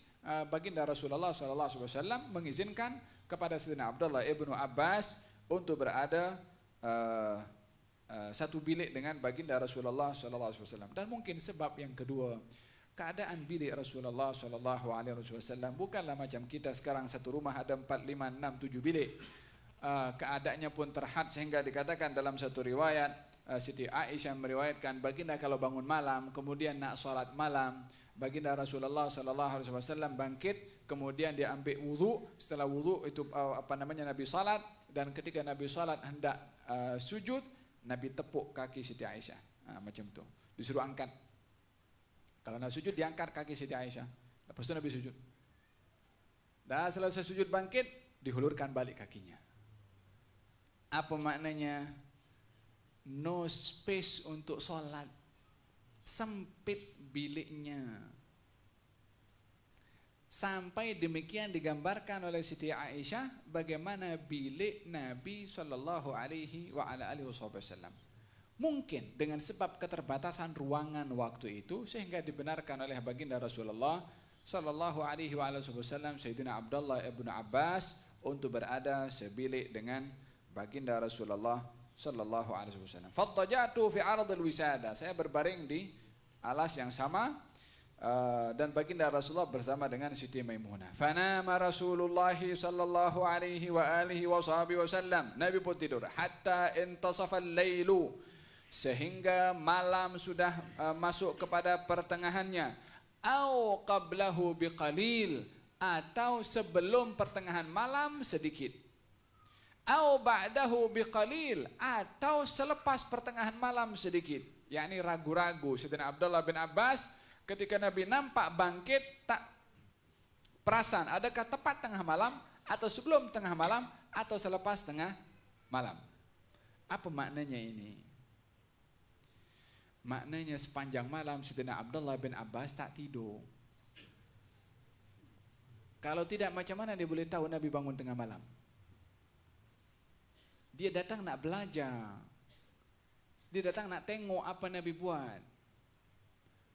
baginda Rasulullah SAW mengizinkan kepada Sayyidina Abdullah ibnu Abbas untuk berada satu bilik dengan baginda Rasulullah SAW. Dan mungkin sebab yang kedua, keadaan bilik Rasulullah SAW bukanlah macam kita sekarang satu rumah ada 4, 5, 6, 7 bilik. Keadaannya pun terhad sehingga dikatakan dalam satu riwayat, Siti Aisyah meriwayatkan baginda kalau bangun malam kemudian nak salat malam, baginda Rasulullah SAW bangkit kemudian dia ambil wudu. Setelah wudu itu Nabi salat, dan ketika Nabi salat hendak sujud, Nabi tepuk kaki Siti Aisyah, macam tu, disuruh angkat. Kalau nak sujud diangkat kaki Siti Aisyah, lepas itu Nabi sujud. Dan selesai sujud bangkit, dihulurkan balik kakinya. Apa maknanya? No space untuk sholat, sempit biliknya. Sampai demikian digambarkan oleh Siti Aisyah bagaimana bilik Nabi Shallallahu Alaihi Wasallam. Mungkin dengan sebab keterbatasan ruangan waktu itu sehingga dibenarkan oleh baginda Rasulullah Shallallahu Alaihi Wasallam Sayyidina Abdullah ibnu Abbas untuk berada sebilik dengan baginda Rasulullah Sallallahu Alaihi Wasallam. Fattajatu fi ardil wisada. Saya berbaring di alas yang sama dan baginda Rasulullah bersama dengan Siti Maimunah. Fanama Rasulullah Sallallahu Alaihi Wasallam. Nabi pun tidur. Hatta intasafa al-lailu. Sehingga malam sudah masuk kepada pertengahannya. Au qablahu biqalil. Atau sebelum pertengahan malam sedikit. Au ba'dahu biqalil, atau selepas pertengahan malam sedikit. Yakni ragu-ragu Sayyidina Abdullah bin Abbas ketika Nabi nampak bangkit tak perasan adakah tepat tengah malam atau sebelum tengah malam atau selepas tengah malam. Apa maknanya ini? Maknanya sepanjang malam Sayyidina Abdullah bin Abbas tak tidur. Kalau tidak macam mana dia boleh tahu Nabi bangun tengah malam? Dia datang nak belajar. Dia datang nak tengok apa Nabi buat.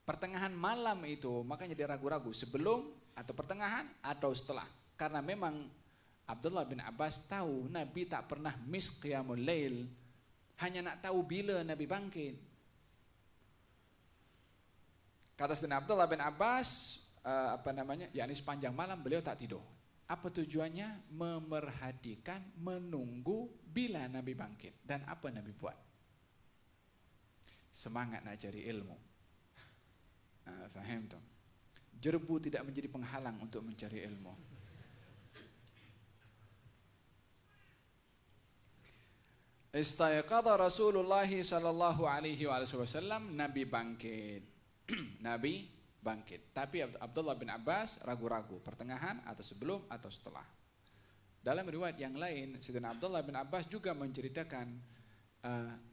Pertengahan malam itu, makanya dia ragu-ragu sebelum atau pertengahan atau setelah. Karena memang Abdullah bin Abbas tahu Nabi tak pernah miss qiyamul lail. Hanya nak tahu bila Nabi bangkit. Kata Sayyidina Abdullah bin Abbas, yakni sepanjang malam beliau tak tidur. Apa tujuannya? Memerhatikan, menunggu bila Nabi bangkit dan apa Nabi buat. Semangat nak cari ilmu. Faham tu? Jerbu tidak menjadi penghalang untuk mencari ilmu. Istayqadha Rasulullah sallallahu alaihi wasallam, Nabi bangkit. Nabi bangkit. Tapi Abdullah bin Abbas ragu-ragu pertengahan atau sebelum atau setelah. Dalam riwayat yang lain, Sayyidina Abdullah bin Abbas juga menceritakan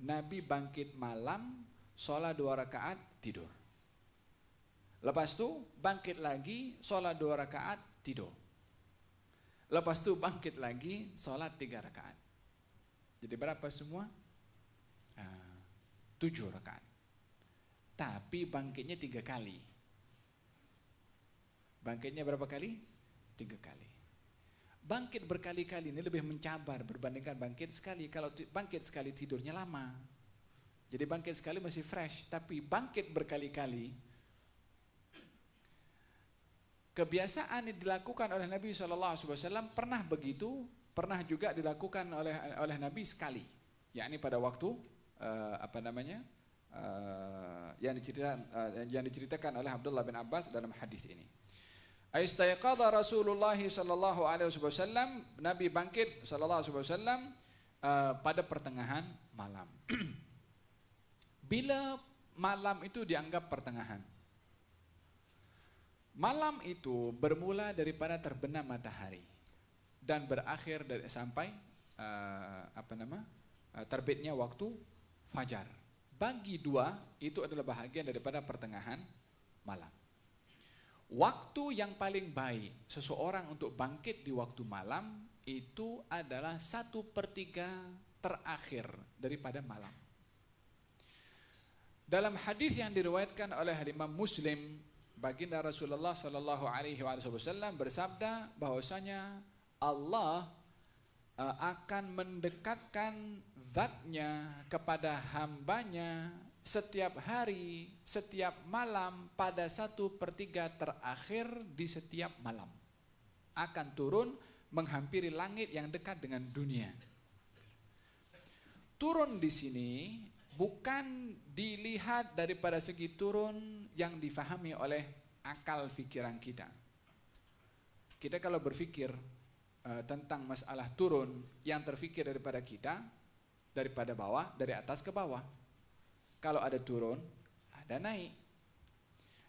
Nabi bangkit malam, sholat 2 rakaat, tidur. Lepas tu bangkit lagi, sholat 2 rakaat, tidur. Lepas tu bangkit lagi, sholat 3 rakaat. Jadi berapa semua? 7 rakaat. Tapi bangkitnya 3 kali. Bangkitnya berapa kali? 3 kali. Bangkit berkali-kali ini lebih mencabar berbandingkan bangkit sekali. Kalau bangkit sekali tidurnya lama. Jadi bangkit sekali masih fresh. Tapi bangkit berkali-kali, kebiasaan yang dilakukan oleh Nabi SAW pernah begitu, pernah juga dilakukan oleh Nabi sekali. Yakni pada waktu yang diceritakan oleh Abdullah bin Abbas dalam hadis ini. Istayqadha Rasulullah sallallahu alaihi wasallam, Nabi bangkit sallallahu alaihi wasallam pada pertengahan malam. Bila malam itu dianggap pertengahan? Malam itu bermula daripada terbenam matahari dan berakhir sampai terbitnya waktu fajar. Bagi dua itu adalah bahagian daripada pertengahan malam. Waktu yang paling baik seseorang untuk bangkit di waktu malam itu adalah 1/3 terakhir daripada malam. Dalam hadis yang diriwayatkan oleh Imam Muslim, baginda Rasulullah sallallahu alaihi wasallam bersabda bahwasanya Allah akan mendekatkan zatnya kepada hambanya setiap hari, setiap malam pada 1/3 terakhir di setiap malam. Akan turun menghampiri langit yang dekat dengan dunia. Turun di sini bukan dilihat daripada segi turun yang difahami oleh akal pikiran kita. Kita kalau berpikir tentang masalah turun, yang terfikir daripada kita daripada bawah, dari atas ke bawah. Kalau ada turun, ada naik.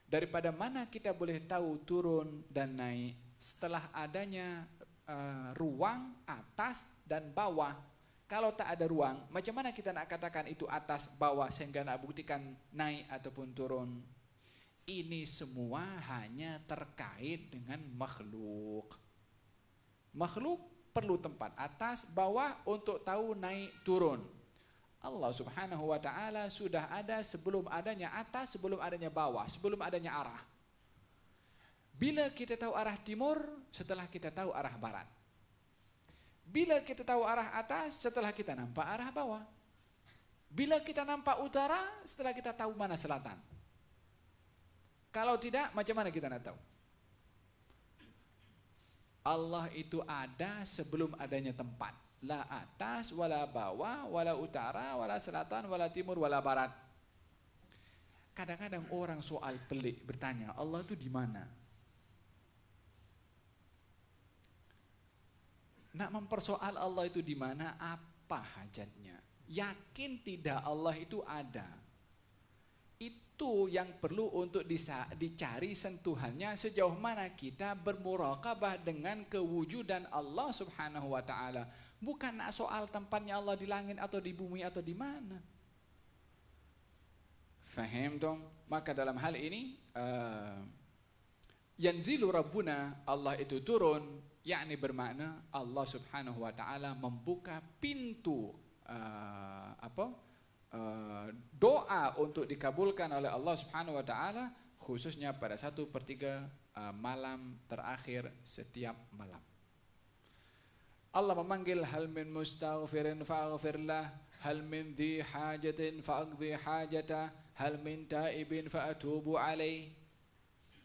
Daripada mana kita boleh tahu turun dan naik? Setelah adanya ruang atas dan bawah. Kalau tak ada ruang, macam mana kita nak katakan itu atas bawah sehingga nak buktikan naik ataupun turun? Ini semua hanya terkait dengan makhluk. Makhluk perlu tempat atas, bawah untuk tahu naik turun. Allah Subhanahu wa ta'ala sudah ada sebelum adanya atas, sebelum adanya bawah, sebelum adanya arah. Bila kita tahu arah timur, setelah kita tahu arah barat. Bila kita tahu arah atas, setelah kita nampak arah bawah. Bila kita nampak utara, setelah kita tahu mana selatan. Kalau tidak, macam mana kita nak tahu? Allah itu ada sebelum adanya tempat. La atas, wala bawah, wala utara, wala selatan, wala timur, wala barat. Kadang-kadang orang soal pelik bertanya, Allah itu di mana? Nak mempersoal Allah itu di mana, apa hajatnya? Yakin tidak Allah itu ada. Itu yang perlu untuk dicari sentuhannya, sejauh mana kita bermuraqabah dengan kewujudan Allah Subhanahu wa ta'ala. Bukan nak soal tempatnya Allah di langit atau di bumi atau di mana. Faham dong? Maka dalam hal ini yanzilu Rabbuna, Allah itu turun, yakni bermakna Allah Subhanahu wa ta'ala membuka pintu doa untuk dikabulkan oleh Allah Subhanahu wa ta'ala, khususnya pada 1/3 malam terakhir setiap malam. Allah memanggil, hal min mustaghfirin fa'aghfirlah, hal min dhi hajatin fa'aqdi hajatah, hal min taibin fa'atubu alaih.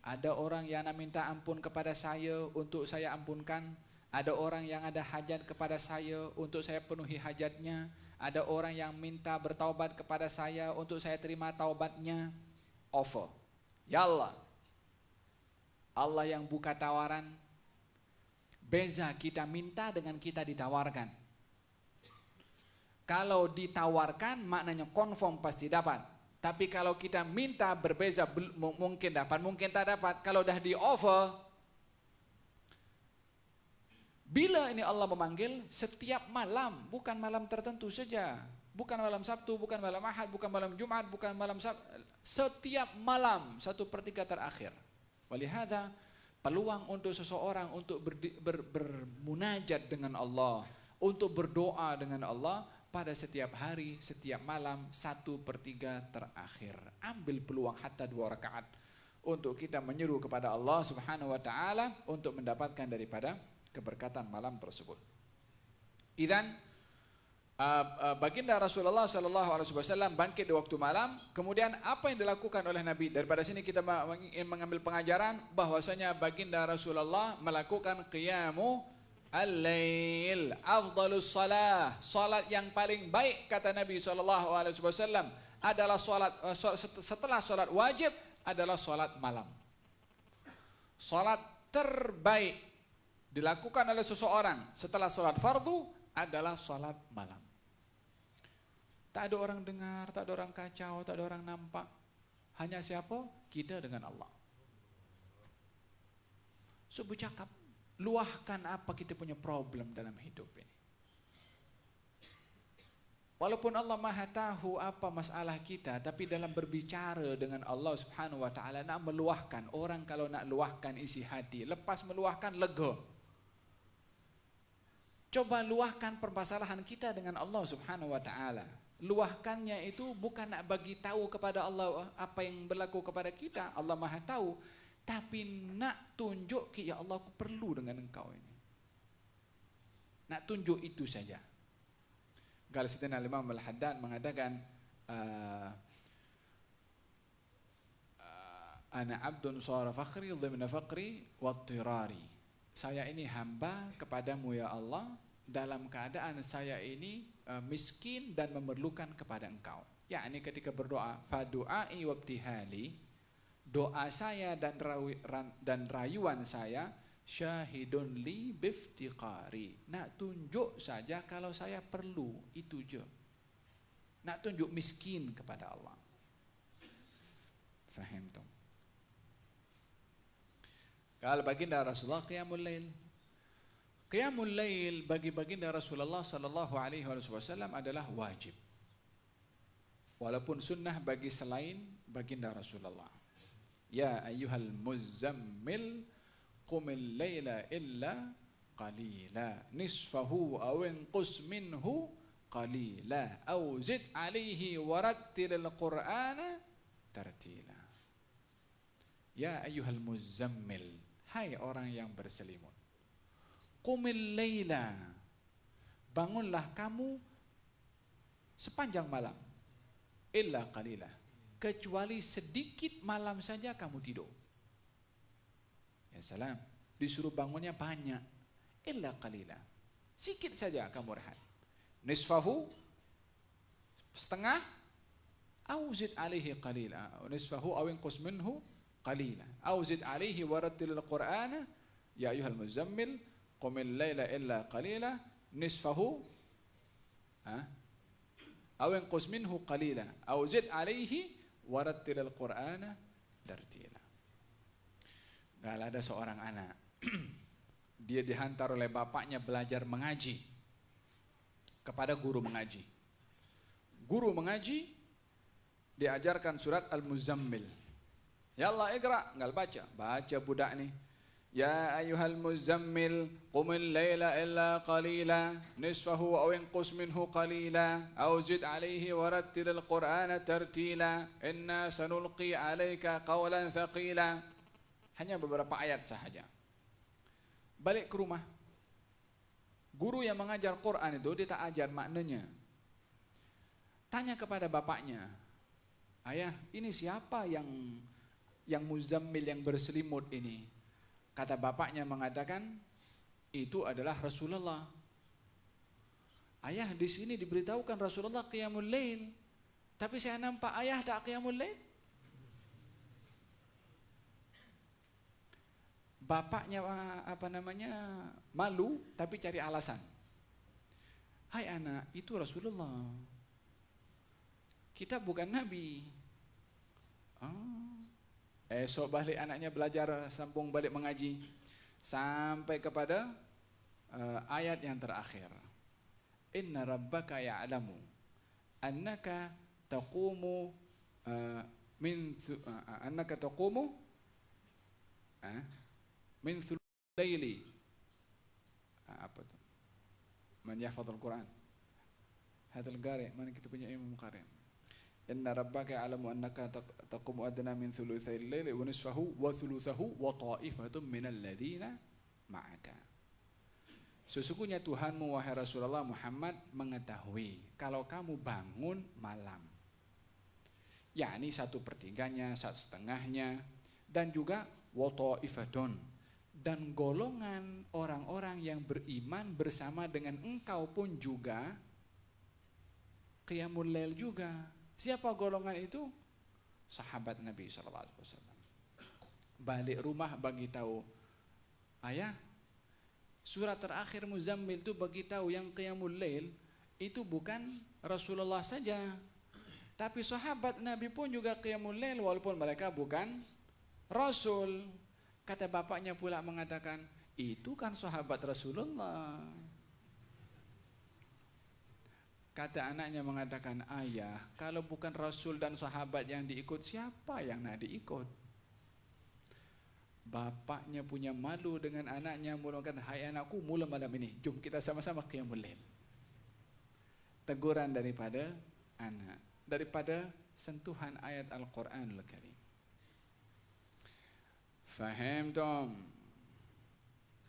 Ada orang yang nak minta ampun kepada saya untuk saya ampunkan. Ada orang yang ada hajat kepada saya untuk saya penuhi hajatnya. Ada orang yang minta bertaubat kepada saya untuk saya terima taubatnya. Offer. Ya Allah. Allah yang buka tawaran. Beza kita minta dengan kita ditawarkan. Kalau ditawarkan maknanya confirm pasti dapat. Tapi kalau kita minta berbeza, mungkin dapat, mungkin tak dapat. Kalau dah di offer, bila ini Allah memanggil setiap malam, bukan malam tertentu saja, bukan malam Sabtu, bukan malam Ahad, bukan malam Jumat, bukan malam setiap malam 1/3 terakhir. Walihada peluang untuk seseorang untuk bermunajat dengan Allah, untuk berdoa dengan Allah pada setiap hari, setiap malam 1/3 terakhir. Ambil peluang hatta 2 rakaat untuk kita menyeru kepada Allah Subhanahu wa ta'ala untuk mendapatkan daripada keberkatan malam tersebut. Idzan baginda Rasulullah sallallahu alaihi wasallam bangkit di waktu malam. Kemudian apa yang dilakukan oleh Nabi? Daripada sini kita mengambil pengajaran bahwasanya baginda Rasulullah melakukan qiyamu al-lail, afdalus salah. Salat yang paling baik kata Nabi sallallahu alaihi wasallam adalah salat setelah salat wajib adalah salat malam. Salat terbaik dilakukan oleh seseorang setelah salat fardu adalah salat malam. Tak ada orang dengar, tak ada orang kacau, tak ada orang nampak. Hanya siapa? Kita dengan Allah. So bercakap, luahkan apa kita punya problem dalam hidup ini. Walaupun Allah Maha tahu apa masalah kita, tapi dalam berbicara dengan Allah Subhanahu wa ta'ala nak meluahkan. Orang kalau nak luahkan isi hati, lepas meluahkan lega. Coba luahkan permasalahan kita dengan Allah Subhanahu wa taala. Luahkannya itu bukan nak bagi tahu kepada Allah apa yang berlaku kepada kita, Allah Maha tahu, tapi nak tunjuk ya Allah, aku perlu dengan engkau ini. Nak tunjuk itu saja. Kalau Sayyidina Imam Al-Haddad mengatakan ana abdun sara fakhri dhimna faqri wattirari. Saya ini hamba kepadamu ya Allah, dalam keadaan saya ini miskin dan memerlukan kepada engkau. Yakni ketika berdoa, fadu'ai wabtihali, doa saya dan rayuan saya, syahidun li biftiqari, nak tunjuk saja kalau saya perlu, itu je. Nak tunjuk miskin kepada Allah. Faham tu? Kalau baginda Rasulullah qiyamul lail. Qiyamul lail bagi baginda Rasulullah sallallahu alaihi wasallam adalah wajib. Walaupun sunnah bagi selain baginda Rasulullah. Ya ayyuhal muzammil qumil laila illa qalila nisfahu aw inqus minhu qalila aw zid alaihi warattilil qur'ana tartila. Ya ayyuhal muzammil, hai orang yang berselimut, qumil laila, bangunlah kamu sepanjang malam, illa qalila, kecuali sedikit malam saja kamu tidur. Ya salam, disuruh bangunnya banyak, illa qalila, sikit saja kamu rehat. Nisfahu, setengah, au zid alaihi qalila, nisfahu aw inqus minhu qalila, au zid alaihi warattilil qur'ana ya ayyuhal muzammil qumil laila illa qalila nisfahu aw inqus minhu qalila aw zid alaihi warattilil qur'ana tartila. Kalau ada seorang anak dia dihantar oleh bapaknya belajar mengaji kepada guru mengaji. Guru mengaji diajarkan surat Al-Muzammil. Ya Allah ikra, enggak baca budak ni. Ya ayyuhal muzammil qumil laila illa qalila nisfahu aw inqus minhu qalila aw zid alaihi warattilil qur'ana tartila inna sanulqi alaika qawlan thaqila. Hanya beberapa ayat sahaja. Balik ke rumah, guru yang mengajar Quran itu dia tak ajar maknanya. Tanya kepada bapaknya, ayah ini siapa yang muzammil yang berselimut ini? Kata bapaknya mengatakan, itu adalah Rasulullah. Ayah di sini diberitahukan Rasulullah qiyamul lail, tapi saya nampak ayah tak qiyamul lail. Bapaknya malu tapi cari alasan. Hai anak, itu Rasulullah. Kita bukan nabi. Esok balik anaknya belajar, sambung balik mengaji sampai kepada ayat yang terakhir. Inna rabbaka ya'lamu annaka taqumu min thulaili. Apa tu? Man yahfazul Quran. Hadal qari, mana kita punya imam qari. Inna rabbaka ya'lamu annaka taqumu adna min thulutsayil laili wa nisfahu wa thulutsahu wa ta'ifatun minal ladzina ma'aka. Sesungguhnya Tuhanmu wahai Rasulullah Muhammad mengetahui kalau kamu bangun malam, yakni 1/3-nya, 1/2-nya, dan juga wa ta'ifatun, dan golongan orang-orang yang beriman bersama dengan engkau pun juga qiyamul lail juga. Siapa golongan itu? Sahabat Nabi SAW. Balik rumah bagi tahu, ayah, surat terakhir Muzammil itu bagi tahu yang qiyamul lail itu bukan Rasulullah saja, tapi sahabat Nabi pun juga qiyamul lail walaupun mereka bukan Rasul. Kata bapaknya pula mengatakan, itu kan sahabat Rasulullah. Kata anaknya mengatakan, ayah, kalau bukan Rasul dan sahabat yang diikut, siapa yang nak diikut? Bapaknya punya malu dengan anaknya, mulakan, hai anakku, mula malam ini, jom kita sama-sama qiyamul lail. Teguran daripada anak, daripada sentuhan ayat Al-Quranul Karim. Faham tom?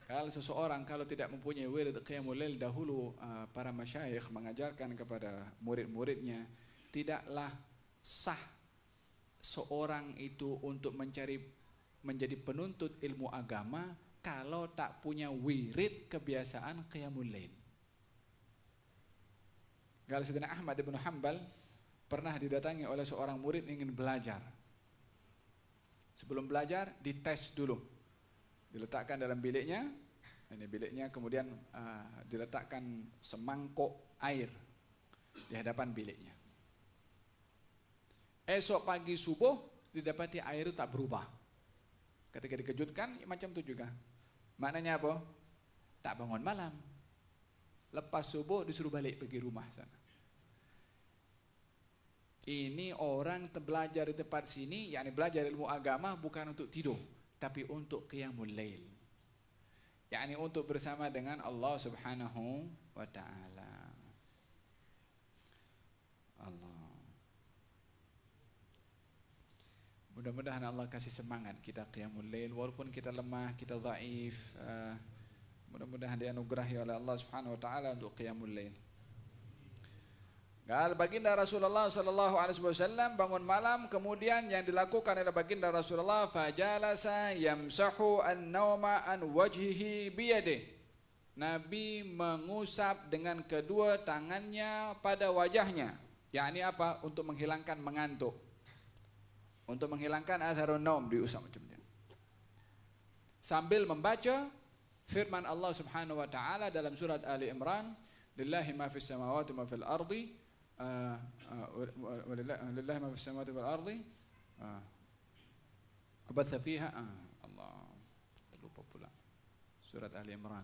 Kalau seseorang kalau tidak mempunyai wirid qiyamul lail, dahulu para masyayikh mengajarkan kepada murid-muridnya, tidaklah sah seorang itu untuk menjadi penuntut ilmu agama kalau tak punya wirid kebiasaan qiyamul lail. Kalau Sayyidina Ahmad bin Hanbal pernah didatangi oleh seorang murid ingin belajar. Sebelum belajar dites dulu, diletakkan dalam biliknya, ini biliknya, kemudian diletakkan semangkuk air di hadapan biliknya. Esok pagi subuh didapati air itu tak berubah. Ketika dikejutkan macam itu juga. Maknanya apa? Tak bangun malam. Lepas subuh disuruh balik pergi rumah sana. Ini orang belajar di tempat sini, yakni belajar ilmu agama bukan untuk tidur, tapi untuk qiyamul lail. Yakni untuk bersama dengan Allah Subhanahu wa taala. Allah. Mudah-mudahan Allah kasih semangat kita qiyamul lail walaupun kita lemah, kita dhaif. Mudah-mudahan dianugerahi oleh Allah Subhanahu wa taala untuk qiyamul lail. Baginda Rasulullah sallallahu alaihi wasallam bangun malam, kemudian yang dilakukan oleh baginda Rasulullah, fajalasa yamsahu an-nauma an wajhihi biyadihi. Nabi mengusap dengan kedua tangannya pada wajahnya. Yakni apa? Untuk menghilangkan mengantuk. Untuk menghilangkan atharun naum, diusap macam itu. Sambil membaca firman Allah Subhanahu wa taala dalam surat Ali Imran, lillahi ma fis samawati wa ma fil ardi. Walillahi ma fis samawati wal ardi abatha fiha Allah, terlupa pula surat Ali Imran.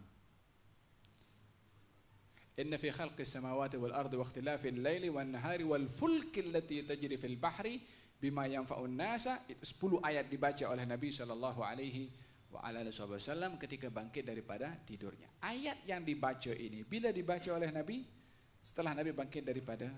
Inna fi khalqis samawati wal ardi wa ikhtilafil laili wan nahari wal fulki allati tajri fil bahri bima yanfa'un nasa. 10 ayat dibaca oleh Nabi sallallahu alaihi wasallam ketika bangkit daripada tidurnya. Ayat yang dibaca ini bila dibaca oleh Nabi setelah Nabi bangkit daripada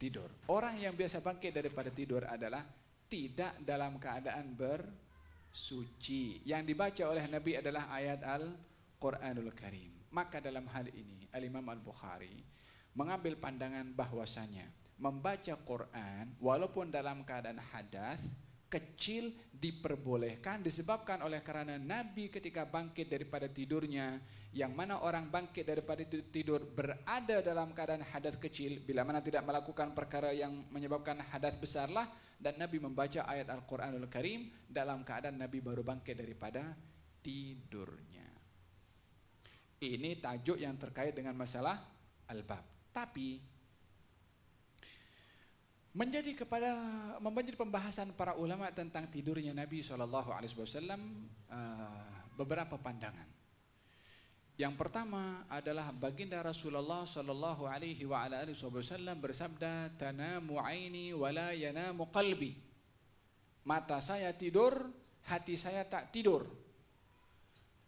tidur. Orang yang biasa bangkit daripada tidur adalah tidak dalam keadaan bersuci. Yang dibaca oleh Nabi adalah ayat Al-Quranul Karim. Maka dalam hal ini Al-Imam Al-Bukhari mengambil pandangan bahwasanya membaca Quran walaupun dalam keadaan hadas kecil diperbolehkan, disebabkan oleh karena Nabi ketika bangkit daripada tidurnya, yang mana orang bangkit daripada tidur berada dalam keadaan hadas kecil, bila mana tidak melakukan perkara yang menyebabkan hadas besarlah, dan Nabi membaca ayat Al-Quranul Karim dalam keadaan Nabi baru bangkit daripada tidurnya. Ini tajuk yang terkait dengan masalah al-bab. Tapi menjadi pembahasan para ulama tentang tidurnya Nabi SAW beberapa pandangan. Yang pertama adalah baginda Rasulullah sallallahu alaihi wasallam bersabda, tanamu aini wala yanamu qalbi. Mata saya tidur, hati saya tak tidur.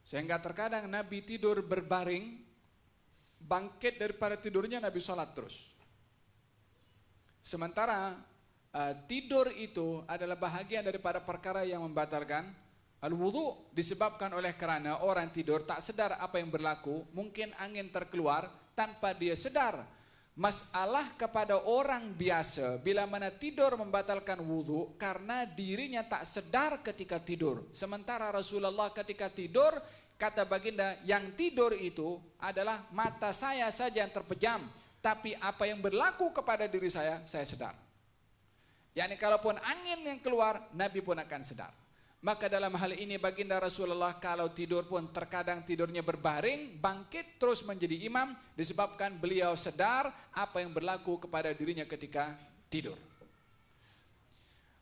Sehingga terkadang Nabi tidur berbaring, bangkit daripada tidurnya Nabi salat terus. Sementara tidur itu adalah bahagian daripada perkara yang membatalkan al-wudu, disebabkan oleh karena orang tidur tak sedar apa yang berlaku, mungkin angin terkeluar tanpa dia sadar. Masalah kepada orang biasa bila mana tidur membatalkan wudu karena dirinya tak sedar ketika tidur. Sementara Rasulullah ketika tidur, kata baginda, yang tidur itu adalah mata saya saja yang terpejam, tapi apa yang berlaku kepada diri saya sedar. Yani kalaupun angin yang keluar, Nabi pun akan sedar. Maka dalam hal ini baginda Rasulullah kalau tidur pun terkadang tidurnya berbaring, bangkit terus menjadi imam, disebabkan beliau sedar apa yang berlaku kepada dirinya ketika tidur.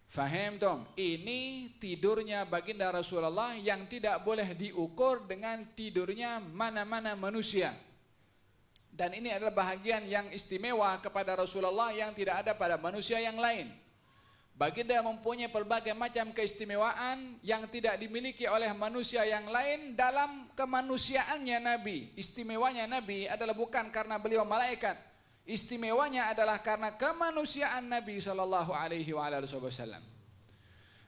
Faham tom? Ini tidurnya baginda Rasulullah yang tidak boleh diukur dengan tidurnya mana-mana manusia. Dan ini adalah bahagian yang istimewa kepada Rasulullah yang tidak ada pada manusia yang lain. Baginda mempunyai pelbagai macam keistimewaan yang tidak dimiliki oleh manusia yang lain dalam kemanusiaannya Nabi. Istimewanya Nabi adalah bukan karena beliau malaikat. Istimewanya adalah karena kemanusiaan Nabi sallallahu alaihi wasallam.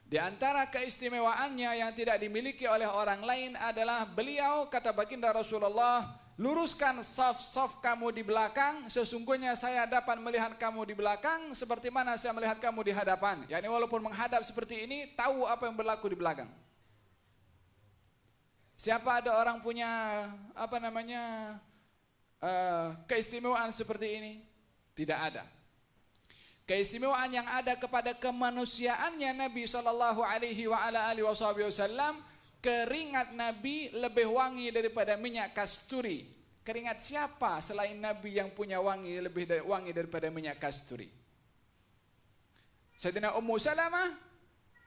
Di antara keistimewaannya yang tidak dimiliki oleh orang lain adalah beliau, kata baginda Rasulullah, luruskan saf-saf kamu di belakang, sesungguhnya saya dapat melihat kamu di belakang seperti mana saya melihat kamu di hadapan. Yani walaupun menghadap seperti ini, tahu apa yang berlaku di belakang. Siapa ada orang punya keistimewaan seperti ini? Tidak ada. Keistimewaan yang ada kepada kemanusiaannya Nabi sallallahu alaihi wasallam, keringat Nabi lebih wangi daripada minyak kasturi. Keringat siapa selain Nabi yang punya wangi lebih wangi daripada minyak kasturi? Sayyidina Ummu Salamah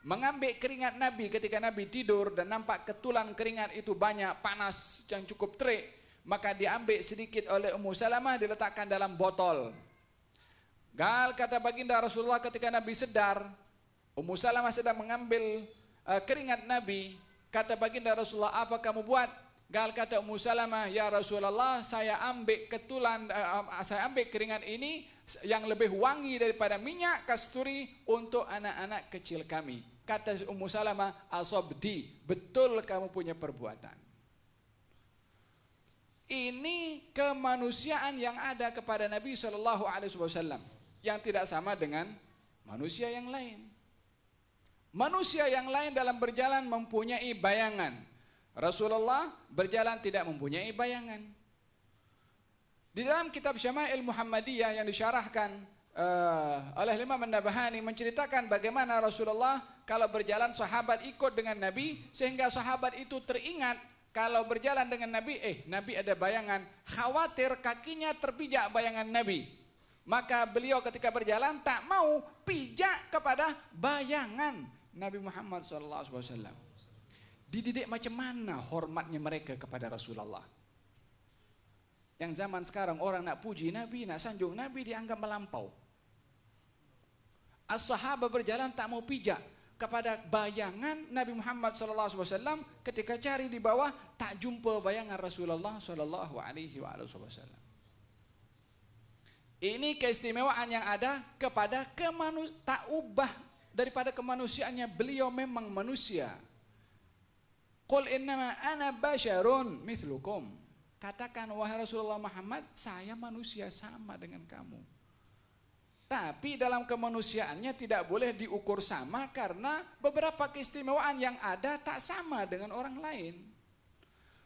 mengambil keringat Nabi ketika Nabi tidur dan nampak ketulan keringat itu banyak, panas yang cukup terik, maka diambil sedikit oleh Ummu Salamah, diletakkan dalam botol. Gal kata baginda Rasulullah ketika Nabi sedar, Ummu Salamah sedang mengambil keringat Nabi. Kata baginda Rasulullah, apa kamu buat? Gal kata Ummu Salamah, ya Rasulullah, saya ambil keringat ini yang lebih wangi daripada minyak kasturi untuk anak-anak kecil kami. Kata Ummu Salamah, asobdi, betul kamu punya perbuatan. Ini kemanusiaan yang ada kepada Nabi Shallallahu Alaihi Wasallam yang tidak sama dengan manusia yang lain. Manusia yang lain dalam berjalan mempunyai bayangan. Rasulullah berjalan tidak mempunyai bayangan. Di dalam kitab Syama'il Muhammadiyah yang disyarahkan oleh Imam An-Nabahani menceritakan bagaimana Rasulullah kalau berjalan sahabat ikut dengan Nabi sehingga sahabat itu teringat kalau berjalan dengan Nabi, Nabi ada bayangan, khawatir kakinya terpijak bayangan Nabi. Maka beliau ketika berjalan tak mau pijak kepada bayangan Nabi Muhammad SAW. Dididik macam mana hormatnya mereka kepada Rasulullah. Yang zaman sekarang orang nak puji Nabi, nak sanjung Nabi dianggap melampau. As-sahabah berjalan tak mau pijak kepada bayangan Nabi Muhammad SAW. Ketika cari di bawah tak jumpa bayangan Rasulullah SAW. Ini keistimewaan yang ada kepada tak ubah daripada kemanusiaannya. Beliau memang manusia. Qul innama ana basyarun mithlukum. Katakan wahai Rasulullah Muhammad, saya manusia sama dengan kamu. Tapi dalam kemanusiaannya tidak boleh diukur sama karena beberapa keistimewaan yang ada tak sama dengan orang lain.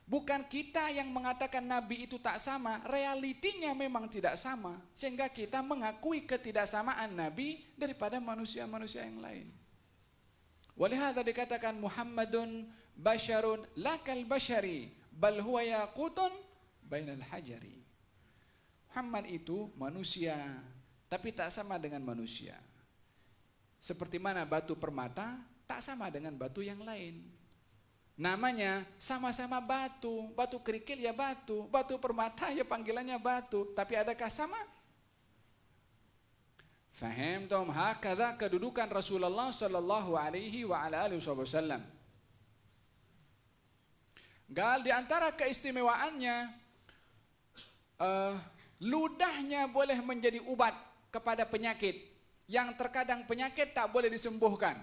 Bukan kita yang mengatakan Nabi itu tak sama, realitinya memang tidak sama. Sehingga kita mengakui ketidaksamaan Nabi daripada manusia-manusia yang lain. Walihada dikatakan Muhammadun basyarun lakal basyari bal huwa yaqutun bainal hajari. Muhammad itu manusia, tapi tak sama dengan manusia. Seperti mana batu permata tak sama dengan batu yang lain. Namanya sama-sama batu, batu kerikil ya batu, batu permata ya panggilannya batu, tapi adakah sama? Faham tom hakaza kedudukan Rasulullah sallallahu alaihi wasallam. Gal di antara keistimewaannya ludahnya boleh menjadi ubat kepada penyakit yang terkadang penyakit tak boleh disembuhkan.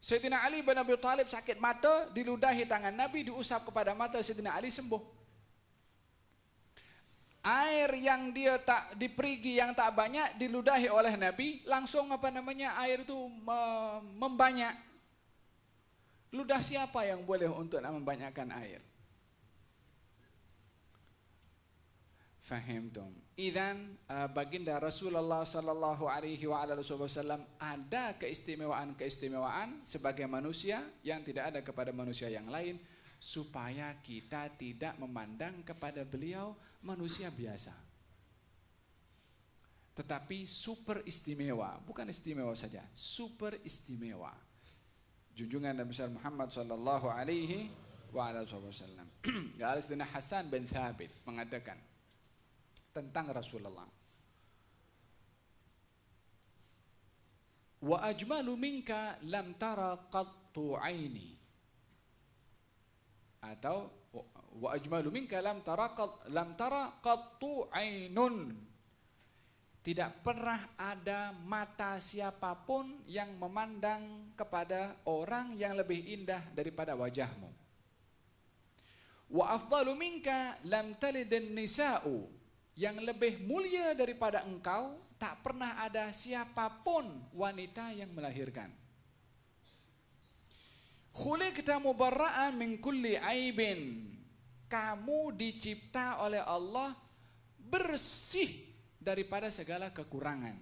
Sayyidina Ali bin Abi Thalib sakit mata, diludahi tangan Nabi, diusap kepada mata Sayyidina Ali, sembuh. Air yang dia tak diperigi yang tak banyak diludahi oleh Nabi, langsung air itu membanyak. Ludah siapa yang boleh untuk membanyakkan air? Fahimtum. Idzan baginda Rasulullah sallallahu alaihi wasallam ada keistimewaan sebagai manusia yang tidak ada kepada manusia yang lain, supaya kita tidak memandang kepada beliau manusia biasa. Tetapi super istimewa, bukan istimewa saja, super istimewa. Junjungan Nabi besar Muhammad sallallahu alaihi wasallam. Sayyidina Hasan bin Thabit mengatakan tentang Rasulullah. Wa ajmalu minka lam tara qattu aini. Atau wa ajmalu minka lam tara qattu ainun. Tidak pernah ada mata siapapun yang memandang kepada orang yang lebih indah daripada wajahmu. Wa afdalu minka lam talidun nisa'u. Yang lebih mulia daripada engkau, tak pernah ada siapapun wanita yang melahirkan. Khuliqta mubarra'an min kulli aibin. Kamu dicipta oleh Allah bersih daripada segala kekurangan.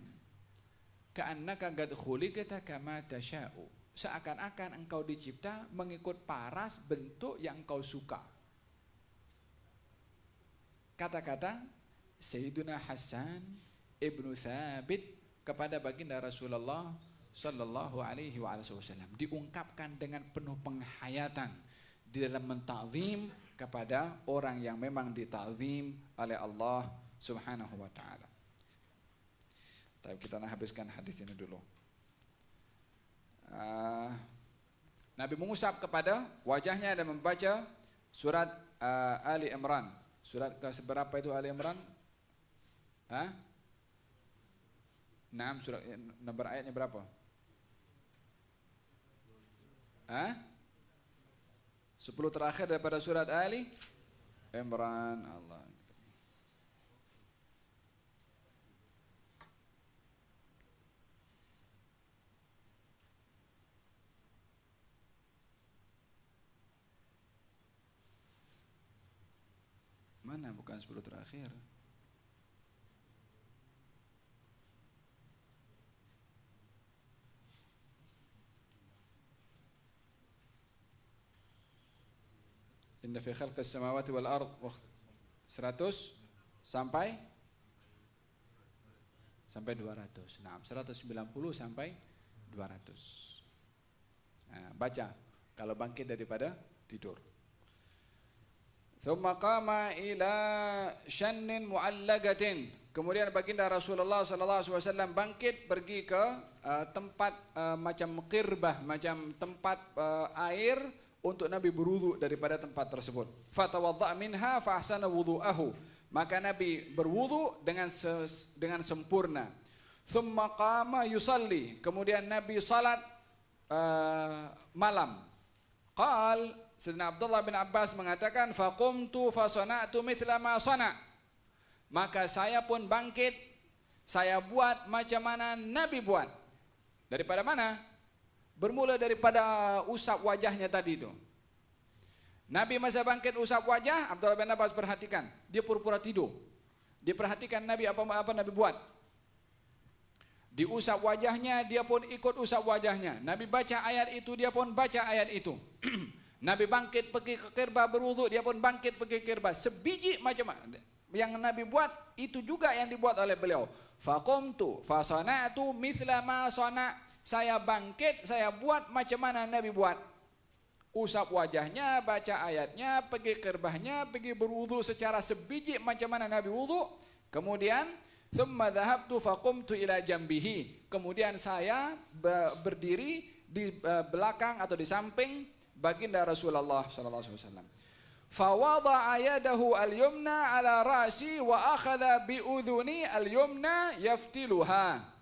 Ka'annaka qad khuliqta kama tasha'u. Seakan-akan engkau dicipta mengikut paras bentuk yang engkau suka. Kata-kata Sayyiduna Hasan ibnu Thabit kepada baginda Rasulullah sallallahu alaihi wasallam diungkapkan dengan penuh penghayatan di dalam mentakzim kepada orang yang memang ditakzim oleh Allah Subhanahu wa taala. Tapi kita nak habiskan hadis ini dulu. Nabi mengusap kepada wajahnya dan membaca surat Ali Imran. Surat ke seberapa itu Ali Imran? Surat nomor ayatnya berapa? 10 terakhir daripada surat Ali Imran. Allah. Mana bukan 10 terakhir? Inna fi khalqis samawati wal ard 100 sampai 200. Nah, 190 sampai 200. Nah, baca kalau bangkit daripada tidur. Thumma qama ila shannin mu'allagatin. Kemudian baginda Rasulullah sallallahu alaihi wasallam bangkit pergi ke tempat macam qirbah, macam tempat air untuk Nabi berwudu daripada tempat tersebut. Fatawadda minha fa ahsana wudu'ahu. Maka Nabi berwudu dengan sempurna. Thumma qama yusalli. Kemudian Nabi salat malam. Qal Sayyidina Abdullah bin Abbas mengatakan faqumtu fa sana'tu mithla ma sana'. Maka saya pun bangkit, saya buat macam mana Nabi buat. Daripada mana? Bermula daripada usap wajahnya tadi itu. Nabi masa bangkit usap wajah, Abdullah bin Abbas perhatikan, dia pura-pura tidur. Dia perhatikan Nabi apa Nabi buat. Diusap wajahnya, dia pun ikut usap wajahnya. Nabi baca ayat itu, dia pun baca ayat itu. Nabi bangkit pergi ke kirbah berwudu, dia pun bangkit pergi ke kirbah. Sebiji macam yang Nabi buat, itu juga yang dibuat oleh beliau. Faqumtu fa sana'tu mithla ma sana'. Saya bangkit, saya buat macam mana Nabi buat. Usap wajahnya, baca ayatnya, pergi kirbahnya, pergi berwudu secara sebiji macam mana Nabi wudu. Kemudian thumma dhahabtu faqumtu ila jambihi. Kemudian saya berdiri di belakang atau di samping baginda Rasulullah sallallahu alaihi wasallam. Fa wada'a yadahu al-yumna ala ra'si wa akhadha bi udhuni al-yumna yaftiluha.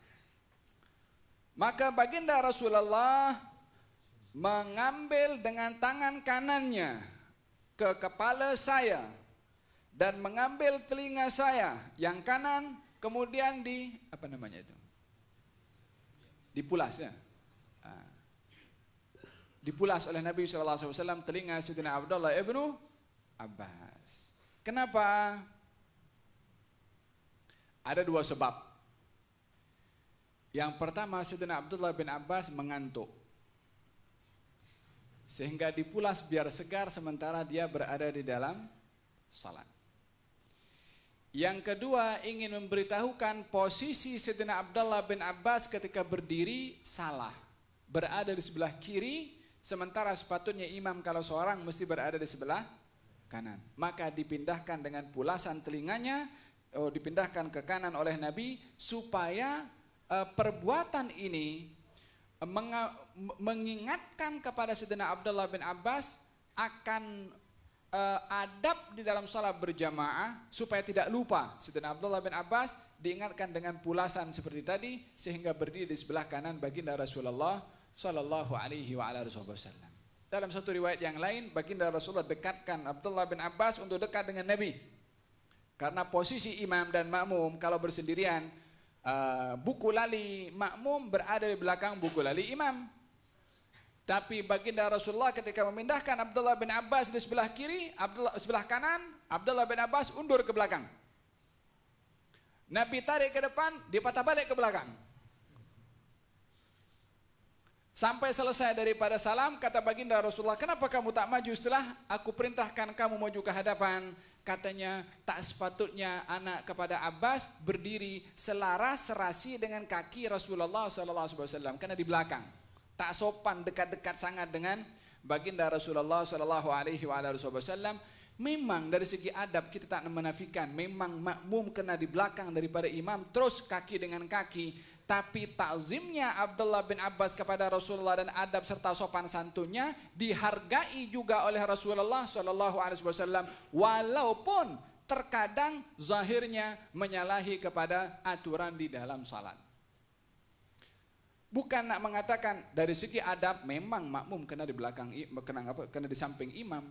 Maka baginda Rasulullah mengambil dengan tangan kanannya ke kepala saya dan mengambil telinga saya yang kanan, kemudian dipulas ya. Dipulas oleh Nabi SAW telinga Sayyidina Abdullah ibnu Abbas. Kenapa? Ada dua sebab. Yang pertama, Sayyidina Abdullah bin Abbas mengantuk, sehingga dipulas biar segar sementara dia berada di dalam salat. Yang kedua, ingin memberitahukan posisi Sayyidina Abdullah bin Abbas ketika berdiri salah, berada di sebelah kiri, sementara sepatutnya imam kalau seorang mesti berada di sebelah kanan. Maka dipindahkan dengan pulasan telinganya, dipindahkan ke kanan oleh Nabi supaya perbuatan ini mengingatkan kepada Sayyidina Abdullah bin Abbas akan adab di dalam salat berjamaah supaya tidak lupa. Sayyidina Abdullah bin Abbas diingatkan dengan pulasan seperti tadi sehingga berdiri di sebelah kanan baginda Rasulullah sallallahu alaihi wa ala wasallam. Dalam satu riwayat yang lain, baginda Rasulullah dekatkan Abdullah bin Abbas untuk dekat dengan Nabi. Karena posisi imam dan makmum kalau bersendirian, buku lali makmum berada di belakang buku lali imam. Tapi baginda Rasulullah ketika memindahkan Abdullah bin Abbas di sebelah kiri, sebelah kanan, Abdullah bin Abbas undur ke belakang. Nabi tarik ke depan, dia patah balik ke belakang. Sampai selesai daripada salam, kata baginda Rasulullah, kenapa kamu tak maju setelah aku perintahkan kamu maju ke hadapan? Katanya, tak sepatutnya anak kepada Abbas berdiri selaras serasi dengan kaki Rasulullah SAW karena di belakang. Tak sopan dekat-dekat sangat dengan baginda Rasulullah SAW. Memang dari segi adab kita tak menafikan, memang makmum kena di belakang daripada imam, terus kaki dengan kaki. Tapi takzimnya Abdullah bin Abbas kepada Rasulullah dan adab serta sopan santunnya dihargai juga oleh Rasulullah SAW, walaupun terkadang zahirnya menyalahi kepada aturan di dalam salat. Bukan nak mengatakan dari segi adab memang makmum kena di belakang, kena di samping imam.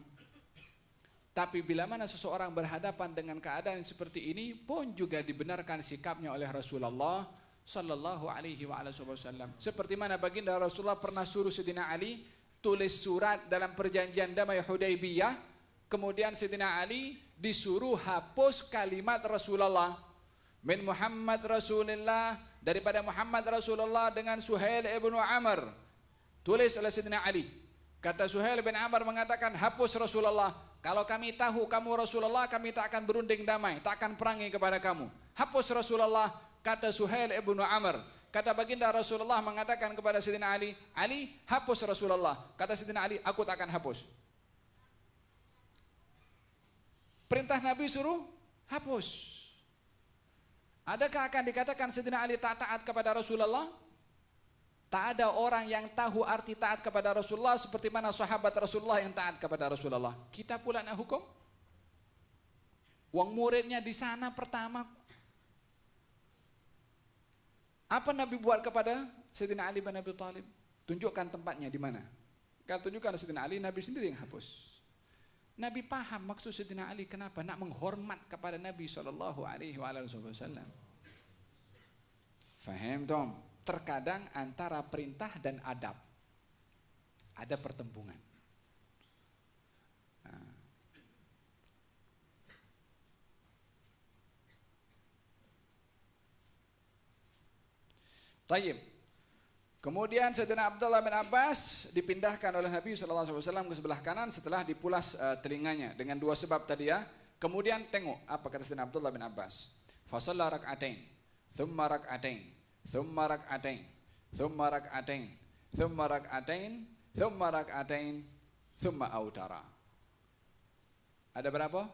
Tapi bila mana seseorang berhadapan dengan keadaan seperti ini pun juga dibenarkan sikapnya oleh Rasulullah sallallahu alaihi wasallam. Seperti mana baginda Rasulullah pernah suruh Sayyidina Ali tulis surat dalam perjanjian damai Hudaybiyah, kemudian Sayyidina Ali disuruh hapus kalimat Rasulullah min Muhammad Rasulullah, daripada Muhammad Rasulullah dengan Suhail ibn Amr, tulis oleh Sayyidina Ali. Kata Suhail bin Amr mengatakan, hapus Rasulullah, kalau kami tahu kamu Rasulullah kami tak akan berunding damai, tak akan perangi kepada kamu. Hapus Rasulullah. Kata Suhail ibn Amr, kata baginda Rasulullah mengatakan kepada Sayyidina Ali, Ali hapus Rasulullah. Kata Sayyidina Ali, aku tak akan hapus. Perintah Nabi suruh hapus. Adakah akan dikatakan Sayyidina Ali tak taat kepada Rasulullah? Tak ada orang yang tahu arti taat kepada Rasulullah seperti mana sahabat Rasulullah yang taat kepada Rasulullah. Kita pula nak hukum? Wong muridnya di sana pertama. Apa Nabi buat kepada Sayyidina Ali bin Abi Thalib? Tunjukkan tempatnya di mana. Kalau tunjukkan Sayyidina Ali, Nabi sendiri yang hapus. Nabi paham maksud Sayyidina Ali kenapa nak menghormat kepada Nabi SAW. Faham dong? Terkadang antara perintah dan adab ada pertembungan. Tayyib. Kemudian Sayyidina Abdullah bin Abbas dipindahkan oleh Nabi SAW ke sebelah kanan setelah dipulas telinganya dengan dua sebab tadi ya. Kemudian tengok apa kata Sayyidina Abdullah bin Abbas. Fasalla rak'atain, thumma rak'atain, thumma rak'atain, thumma rak'atain, thumma rak'atain, thumma rak'atain, thumma autara. Ada berapa?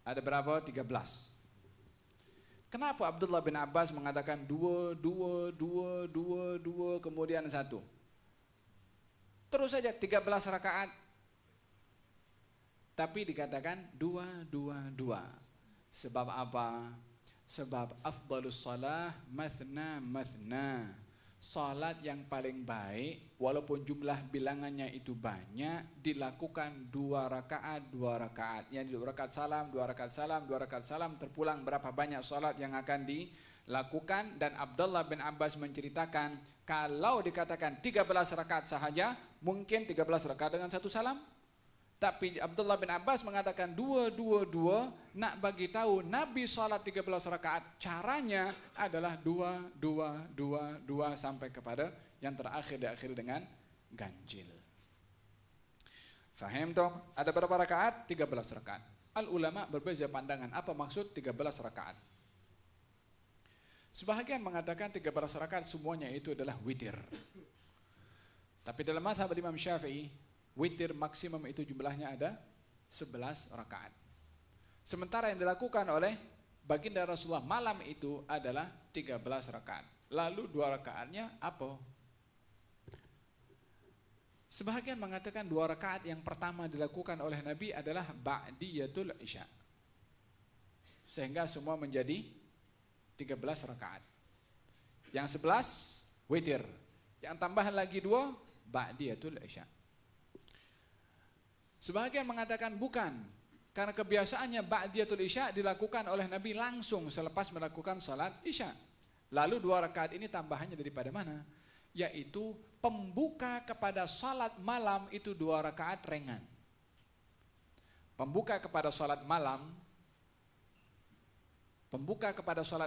Ada berapa? 13. Kenapa Abdullah bin Abbas mengatakan dua, kemudian satu? Terus saja 13 rakaat. Tapi dikatakan dua. Sebab apa? Sebab afdalus salah mathna. Salat yang paling baik walaupun jumlah bilangannya itu banyak dilakukan 2 rakaat. Yang 2 rakaat salam, 2 rakaat salam, 2 rakaat salam, terpulang berapa banyak salat yang akan dilakukan. Dan Abdullah bin Abbas menceritakan kalau dikatakan 13 rakaat sahaja mungkin 13 rakaat dengan 1 salam. Tapi Abdullah bin Abbas mengatakan 2, nak bagi tahu Nabi salat 13 rakaat, caranya adalah 2 sampai kepada yang terakhir diakhiri dengan ganjil. Faham toh? Ada berapa rakaat? 13 rakaat. Al ulama berbeza pandangan apa maksud 13 rakaat. Sebahagian mengatakan 13 rakaat semuanya itu adalah witir. Tapi dalam mazhab Imam Syafi'i, witir maksimum itu jumlahnya ada 11 rakaat. Sementara yang dilakukan oleh baginda Rasulullah malam itu adalah 13 rakaat. Lalu 2 rakaatnya apa? Sebahagian mengatakan 2 rakaat yang pertama dilakukan oleh Nabi adalah ba'diyatul isya. Sehingga semua menjadi 13 rakaat. Yang 11 witir. Yang tambahan lagi 2 ba'diyatul isya. Sebahagian mengatakan bukan, karena kebiasaannya ba'diyatul isya dilakukan oleh Nabi langsung selepas melakukan salat isya. Lalu 2 rakaat ini tambahannya daripada mana? Yaitu pembuka kepada salat malam itu 2 rakaat ringan. Pembuka kepada salat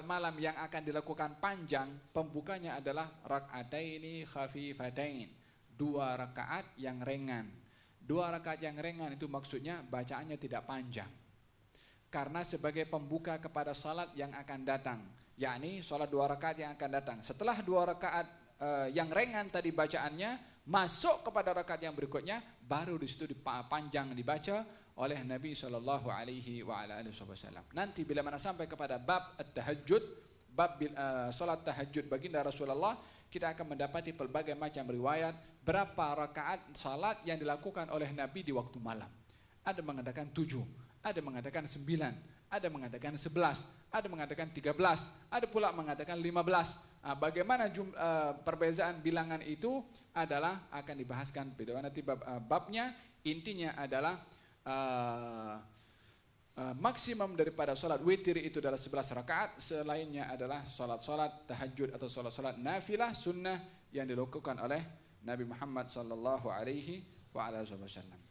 malam yang akan dilakukan panjang, pembukanya adalah rak'ataini khafifatain, 2 rakaat yang ringan. 2 rakaat yang ringan itu maksudnya bacaannya tidak panjang. Karena sebagai pembuka kepada salat yang akan datang, yakni salat 2 rakaat yang akan datang. Setelah 2 rakaat yang ringan tadi bacaannya, masuk kepada rakaat yang berikutnya, baru di situ panjang dibaca oleh Nabi sallallahu alaihi wasallam. Nanti bila mana sampai kepada bab at-tahajjud, bab salat tahajud baginda Rasulullah, kita akan mendapati pelbagai macam riwayat berapa rakaat salat yang dilakukan oleh Nabi di waktu malam. Ada mengatakan 7, ada mengatakan 9, ada mengatakan 11, ada mengatakan 13, ada pula mengatakan 15. Bagaimana perbezaan bilangan itu adalah akan dibahaskan pada nanti babnya. Intinya adalah maksimum daripada salat witir itu adalah 11 rakaat, selainnya adalah salat-salat tahajud atau salat-salat nafilah sunnah yang dilakukan oleh Nabi Muhammad sallallahu alaihi wasallam.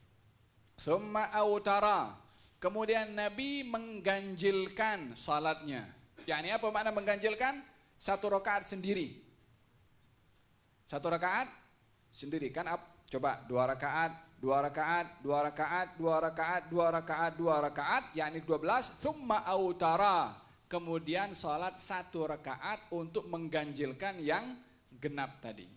Summa autara, kemudian Nabi mengganjilkan salatnya. Yani apa makna mengganjilkan? 1 rakaat sendiri. 1 rakaat sendiri kan coba 2 rakaat, 2 rakaat, 2 rakaat, 2 rakaat, 2 rakaat, 2 rakaat, yakni 12, summa autara. Kemudian salat 1 rakaat untuk mengganjilkan yang genap tadi.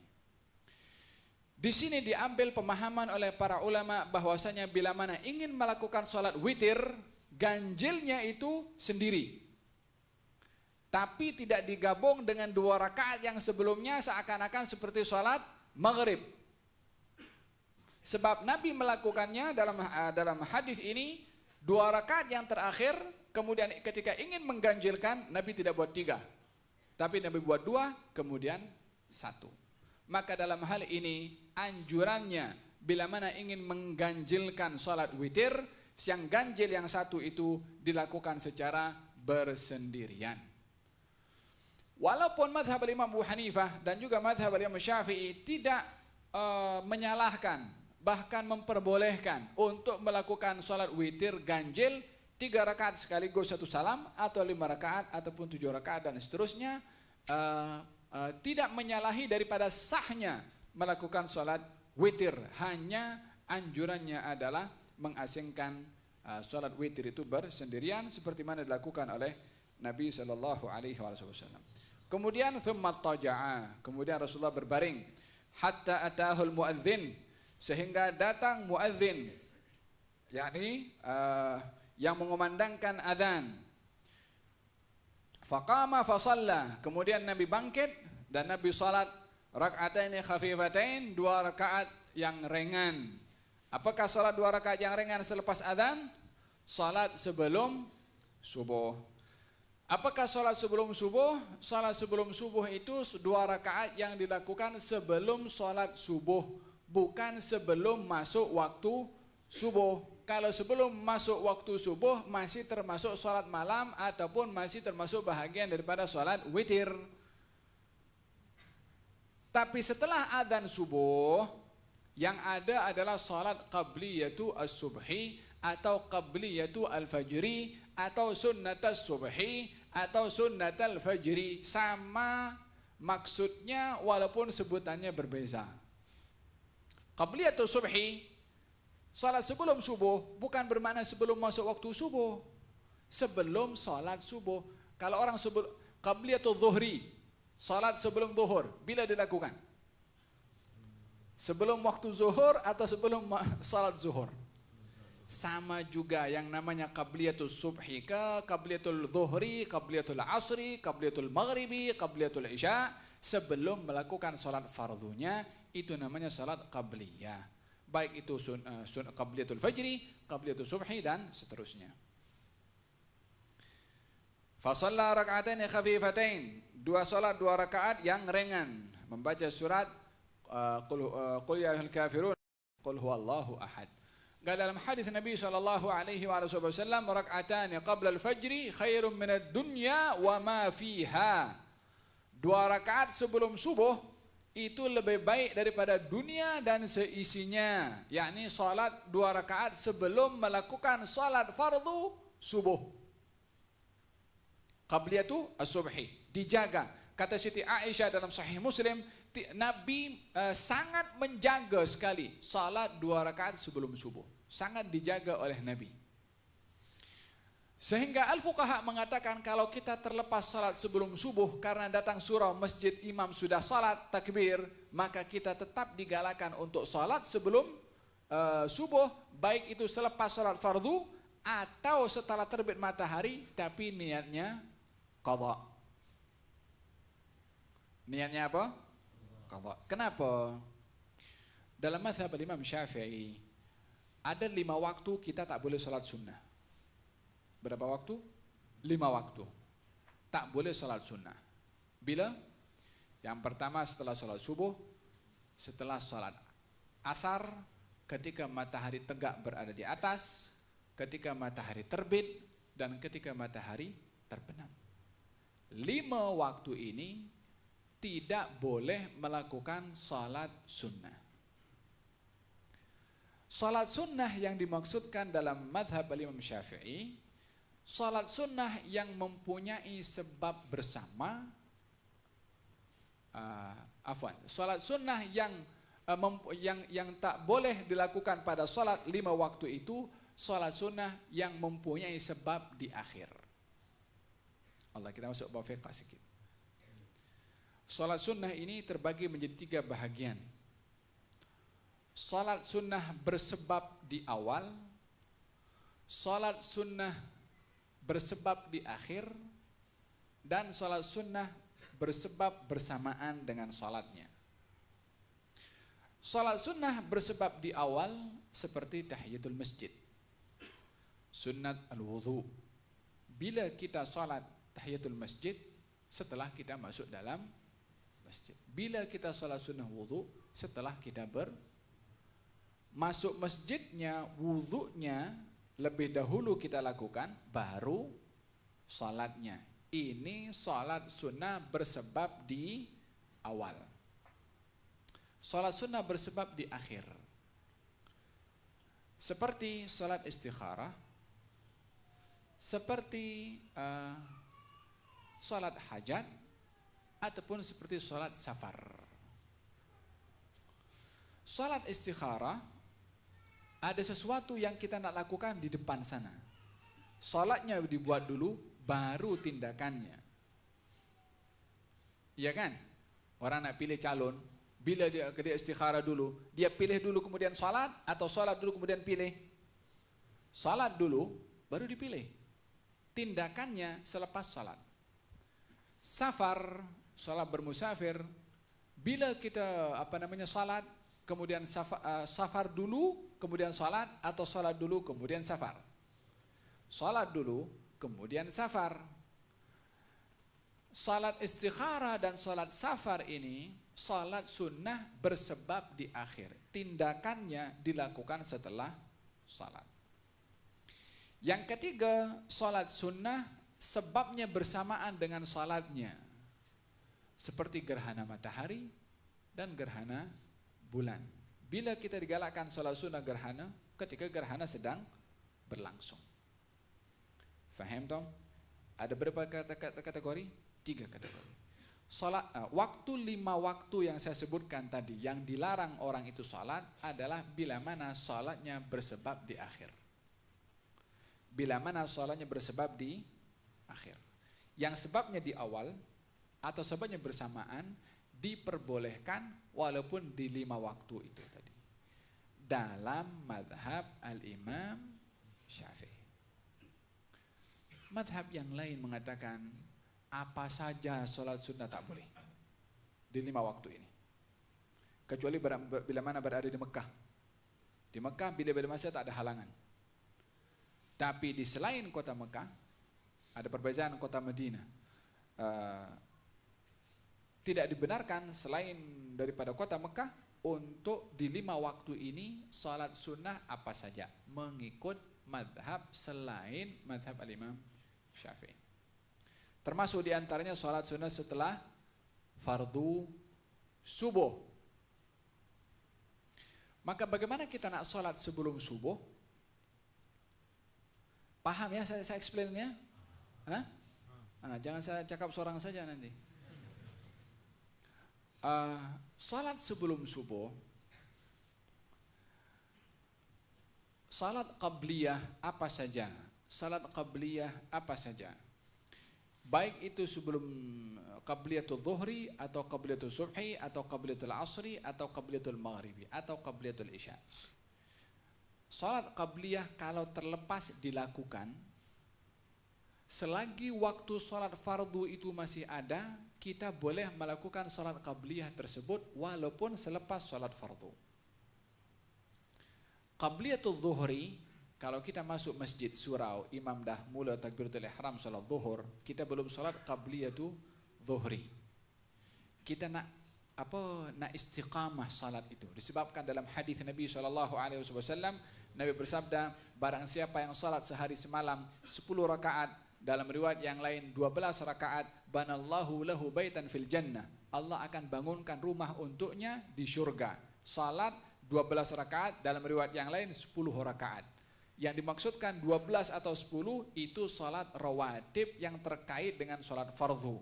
Di sini diambil pemahaman oleh para ulama bahwasanya bila mana ingin melakukan salat witir, ganjilnya itu sendiri. Tapi tidak digabung dengan 2 rakaat yang sebelumnya seakan-akan seperti salat maghrib. Sebab Nabi melakukannya dalam hadis ini 2 rakaat yang terakhir, kemudian ketika ingin mengganjilkan Nabi tidak buat 3, tapi Nabi buat 2, kemudian 1. Maka dalam hal ini anjurannya bila mana ingin mengganjilkan salat witir, yang ganjil yang 1 itu dilakukan secara bersendirian. Walaupun mazhab Imam Abu Hanifah dan juga mazhab Imam Syafi'i tidak menyalahkan, bahkan memperbolehkan untuk melakukan salat witir ganjil 3 rakaat sekaligus 1 salam, atau 5 rakaat ataupun 7 rakaat dan seterusnya, tidak menyalahi daripada sahnya melakukan salat witir. Hanya anjurannya adalah mengasingkan salat witir itu bersendirian seperti mana dilakukan oleh Nabi sallallahu alaihi wasallam. Kemudian thumma taja'a, kemudian Rasulullah berbaring hatta atahul muadzin, sehingga datang muadzin, yakni yang mengumandangkan azan. Faqama fa shalla, kemudian Nabi bangkit dan Nabi salat rak'ataini khafifatain, 2 rakaat yang ringan. Apakah salat 2 rakaat yang ringan selepas azan? Salat sebelum subuh. Apakah salat sebelum subuh? Salat sebelum subuh itu 2 rakaat yang dilakukan sebelum salat subuh, bukan sebelum masuk waktu subuh. Kalau sebelum masuk waktu subuh masih termasuk salat malam ataupun masih termasuk bahagian daripada salat witir. Tapi setelah adzan subuh, yang ada adalah salat qabliyatu as-subhi atau qabliyatu al-fajri atau sunnatas subhi atau sunnatal fajri. Sama maksudnya walaupun sebutannya berbeza. Qabliyatu subhi, salat sebelum subuh, bukan bermakna sebelum masuk waktu subuh, sebelum salat subuh. Kalau orang sebelum qabliyatu dhuhri, salat sebelum zuhur, bila dilakukan? Sebelum waktu zuhur atau sebelum salat zuhur? Sama juga yang namanya qabliyatul subhi ke qabliyatul dhuhri, qabliyatul asri, qabliyatul maghribi, qabliyatul isya, sebelum melakukan salat fardunya, itu namanya salat qabliyah. Baik itu qabliyatul fajri, qabliyatul subhi dan seterusnya. Fa shalla rak'atain khafifatain, salat 2 rakaat yang ringan, membaca surat qul ya ayyuhal kafirun, qul huwallahu ahad. Dalam hadis Nabi sallallahu alaihi wasallam, rak'atan qabla al-fajri khairum minad dunya wa ma fiha. 2 rakaat sebelum subuh itu lebih baik daripada dunia dan seisinya. Yakni salat 2 rakaat sebelum melakukan salat fardu subuh. Qabliyatu as-subhi dijaga. Kata Siti Aisyah dalam Sahih Muslim, Nabi sangat menjaga sekali salat 2 rakaat sebelum subuh. Sangat dijaga oleh Nabi. Sehingga al-fuqaha mengatakan kalau kita terlepas salat sebelum subuh karena datang surau masjid imam sudah salat takbir, maka kita tetap digalakan untuk salat sebelum subuh, baik itu selepas salat fardu atau setelah terbit matahari, tapi niatnya qadha. Niatnya apa? Qadha. Kenapa? Dalam mazhab Imam Syafi'i ada 5 waktu kita tak boleh salat sunnah. Berapa waktu? 5 waktu. Tak boleh salat sunnah. Bila? Yang pertama setelah salat subuh, setelah salat asar, ketika matahari tegak berada di atas, ketika matahari terbit, dan ketika matahari terbenam. 5 waktu ini tidak boleh melakukan salat sunnah. Salat sunnah yang dimaksudkan dalam madhab Imam Syafi'i, salat sunnah yang mempunyai sebab bersama, salat sunnah yang tak boleh dilakukan pada salat 5 waktu itu, salat sunnah yang mempunyai sebab di akhir. Allah, kita masuk bab fiqh sedikit. Salat sunnah ini terbagi menjadi 3 bahagian. Salat sunnah bersebab di awal, salat sunnah bersebab di akhir, dan salat sunnah bersebab bersamaan dengan salatnya. Salat sunnah bersebab di awal seperti tahiyatul masjid, sunnat al-wudhu. Bila kita salat tahiyatul masjid setelah kita masuk dalam masjid. Bila kita salat sunnah wudhu setelah kita masuk masjidnya, wudhunya lebih dahulu kita lakukan, baru salatnya. Ini salat sunnah bersebab di awal. Salat sunnah bersebab di akhir. Seperti salat istikharah, seperti salat hajat, ataupun seperti salat safar. Salat istikharah, ada sesuatu yang kita nak lakukan di depan sana. Salatnya dibuat dulu, baru tindakannya. Iya kan? Orang nak pilih calon, bila dia istikharah dulu, dia pilih dulu kemudian salat, atau salat dulu kemudian pilih? Salat dulu, baru dipilih. Tindakannya selepas salat. Safar, salat bermusafir, bila kita salat, kemudian safar dulu, kemudian salat, atau salat dulu, kemudian safar? Salat dulu, kemudian safar. Salat istikharah dan salat safar ini, salat sunnah bersebab di akhir. Tindakannya dilakukan setelah salat. Yang ketiga, salat sunnah sebabnya bersamaan dengan salatnya. Seperti gerhana matahari dan gerhana bulan. Bila kita digalakkan salat sunnah gerhana, ketika gerhana sedang berlangsung. Faham tom? Ada berapa kategori? 3 kategori. Salat, waktu 5 waktu yang saya sebutkan tadi, yang dilarang orang itu salat adalah bila mana salatnya bersebab di akhir. Bila mana salatnya bersebab di akhir. Yang sebabnya di awal atau sebabnya bersamaan, diperbolehkan walaupun di 5 waktu itu tadi. Dalam madhab al-Imam Syafi'i. Madhab yang lain mengatakan apa saja solat sunnah tak boleh. di 5 waktu ini. Kecuali bila mana berada di Mekah. Di Mekah bila-bila masa tak ada halangan. Tapi di selain kota Mekah, ada perbezaan kota Madinah. Tidak dibenarkan selain daripada kota Mekah untuk di 5 waktu ini salat sunnah apa saja mengikut madhab selain madhab al-Imam Syafi'i. Termasuk diantaranya salat sunnah setelah fardu subuh. Maka bagaimana kita nak salat sebelum subuh? Paham ya saya explain-nya? Jangan saya cakap seorang saja nanti. Salat sebelum subuh, salat qabliyah apa saja, salat qabliyah apa saja. Baik itu sebelum qabliyatul zuhri atau qabliyatul subhi atau qabliyatul asri atau qabliyatul maghribi atau qabliyatul isya. Salat qabliyah kalau terlepas dilakukan selagi waktu salat fardu itu masih ada, kita boleh melakukan salat qabliyah tersebut walaupun selepas salat fardu. Qabliyatul zuhri, kalau kita masuk masjid surau, imam dah mula takbiratul ihram salat zuhur, kita belum salat qabliyatul zuhri. Kita nak istiqamah salat itu. Disebabkan dalam hadis Nabi SAW, Nabi bersabda, barang siapa yang salat sehari semalam 10 rakaat, dalam riwayat yang lain 12 rakaat, banallahu lahu baitan fil jannah. Allah akan bangunkan rumah untuknya di syurga. Salat 12 rakaat, dalam riwayat yang lain 10 rakaat. Yang dimaksudkan 12 atau 10 itu salat rawatib yang terkait dengan salat fardu.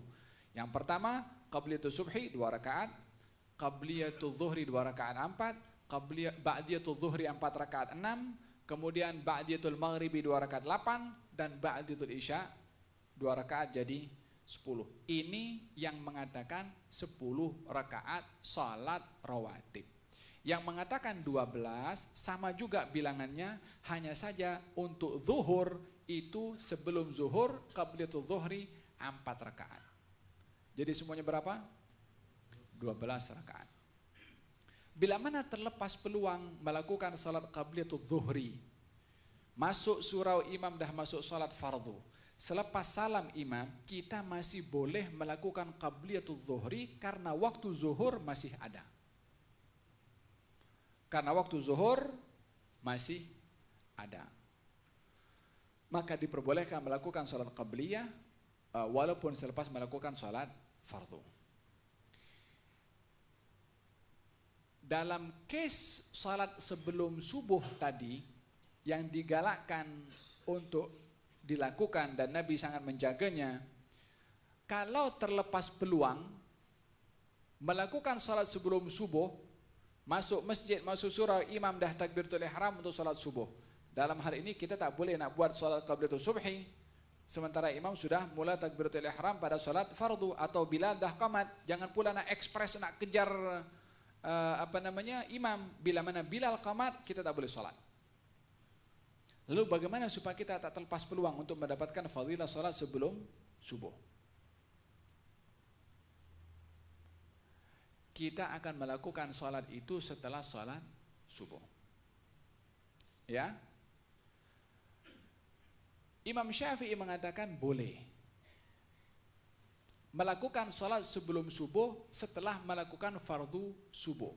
Yang pertama, qabliyatul subhi 2 rakaat, qabliyatul zuhri 2 rakaat 4, ba'diyatul zuhri 4 rakaat 6, kemudian ba'diyatul maghribi 2 rakaat 8, dan ba'diyatul isya 2 rakaat jadi 10. Ini yang mengatakan 10 rakaat salat rawatib. Yang mengatakan 12 sama juga bilangannya, hanya saja untuk zuhur itu sebelum zuhur qabliyatul zuhri 4 rakaat. Jadi semuanya berapa? 12 rakaat. Bila mana terlepas peluang melakukan salat qabliyatul zuhri, masuk surau imam dah masuk salat fardu, selepas salam imam kita masih boleh melakukan qabliyatul zuhri karena waktu zuhur masih ada. Karena waktu zuhur masih ada, maka diperbolehkan melakukan salat qabliyah walaupun selepas melakukan salat fardu. Dalam case salat sebelum subuh tadi yang digalakkan untuk dilakukan dan Nabi sangat menjaganya, kalau terlepas peluang melakukan salat sebelum subuh, masuk masjid, masuk surau, imam dah takbiratul ihram untuk salat subuh. Dalam hal ini kita tak boleh nak buat salat qabliyatul subhi sementara imam sudah mula takbiratul ihram pada salat fardu, atau Bilal dah qamat. Jangan pula nak ekspres nak kejar imam. Bila mana Bilal qamat kita tak boleh salat. Lalu bagaimana supaya kita tak terlepas peluang untuk mendapatkan fadilah salat sebelum subuh? Kita akan melakukan salat itu setelah salat subuh. Ya. Imam Syafi'i mengatakan boleh melakukan salat sebelum subuh setelah melakukan fardu subuh.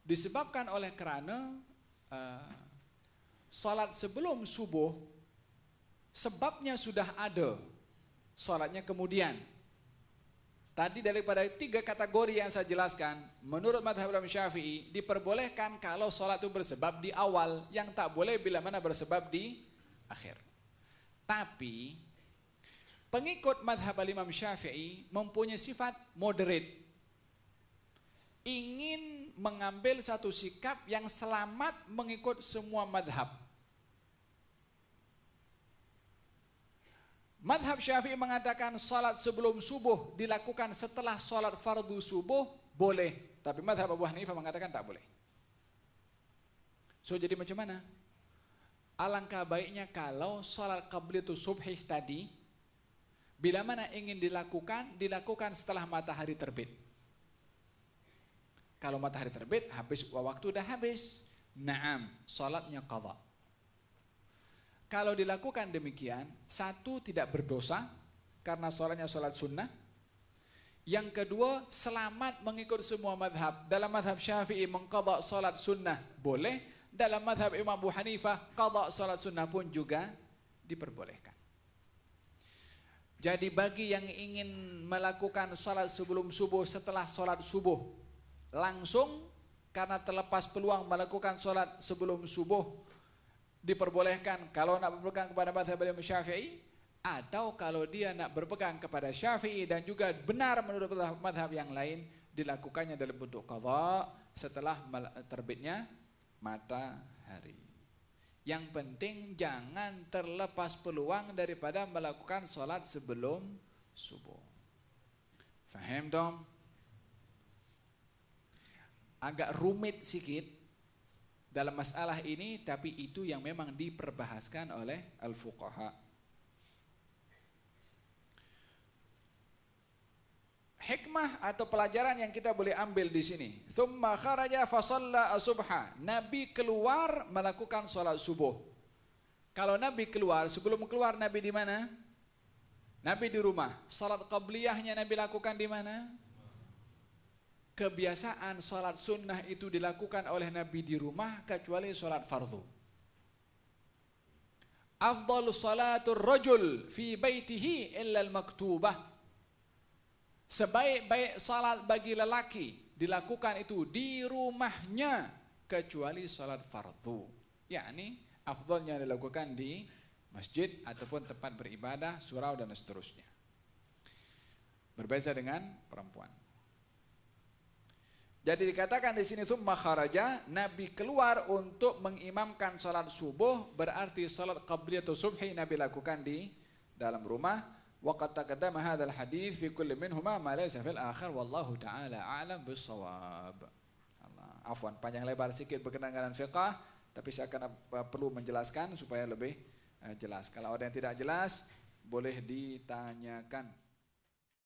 Disebabkan oleh kerana salat sebelum subuh sebabnya sudah ada, salatnya kemudian. Tadi daripada 3 kategori yang saya jelaskan, menurut mazhab Imam Syafi'i diperbolehkan kalau salat itu bersebab di awal, yang tak boleh bila mana bersebab di akhir. Tapi pengikut mazhab Imam Syafi'i mempunyai sifat moderate, ingin mengambil satu sikap yang selamat mengikut semua mazhab. Mazhab Syafi'i mengatakan salat sebelum subuh dilakukan setelah salat fardu subuh boleh, tapi mazhab Abu Hanifah mengatakan tak boleh. So jadi macam mana? Alangkah baiknya kalau salat qabliyatus subhi tadi Bila mana ingin dilakukan setelah matahari terbit. Kalau matahari terbit, waktu udah habis. Naam, salatnya qadha. Kalau dilakukan demikian, satu, tidak berdosa karena salatnya salat sunnah. Yang kedua, selamat mengikut semua madhab. Dalam madhab Syafi'i mengqadha salat sunnah boleh. Dalam madhab Imam Abu Hanifah, qadha salat sunnah pun juga diperbolehkan. Jadi bagi yang ingin melakukan salat sebelum subuh, setelah salat subuh langsung, karena terlepas peluang melakukan salat sebelum subuh, diperbolehkan kalau nak berpegang kepada madhab Imam Syafi'i, atau kalau dia nak berpegang kepada Syafi'i dan juga benar menurut madhab yang lain, dilakukannya dalam bentuk qadha setelah terbitnya matahari. Yang penting jangan terlepas peluang daripada melakukan sholat sebelum subuh. Faham dong? Agak rumit sikit dalam masalah ini, tapi itu yang memang diperbahaskan oleh al-fuqaha. Hikmah atau pelajaran yang kita boleh ambil di sini. Thumma kharaja fa shalla as-subha. Nabi keluar melakukan salat subuh. Kalau Nabi keluar, sebelum keluar Nabi di mana? Nabi di rumah. Salat qabliyahnya Nabi lakukan di mana? Kebiasaan salat sunnah itu dilakukan oleh Nabi di rumah kecuali salat fardu. Afdalu salatur rajul fi baitihi illa al-maktubah. Sebaik-baik salat bagi lelaki dilakukan itu di rumahnya kecuali salat fardu. Yakni afdalnya dilakukan di masjid ataupun tempat beribadah, surau dan seterusnya. Berbeda dengan perempuan. Jadi dikatakan di sini tsumma kharaja, Nabi keluar untuk mengimamkan salat subuh, berarti salat qabliyah atau subhi Nabi lakukan di dalam rumah. Waqad taqaddama hadzal hadits fi kulli minhuma ma laysa fil akhir wallahu taala a'lam bis-shawab. Afwan, panjang lebar sedikit berkenaan dengan fiqh, tapi saya akan perlu menjelaskan supaya lebih jelas. Kalau ada yang tidak jelas boleh ditanyakan.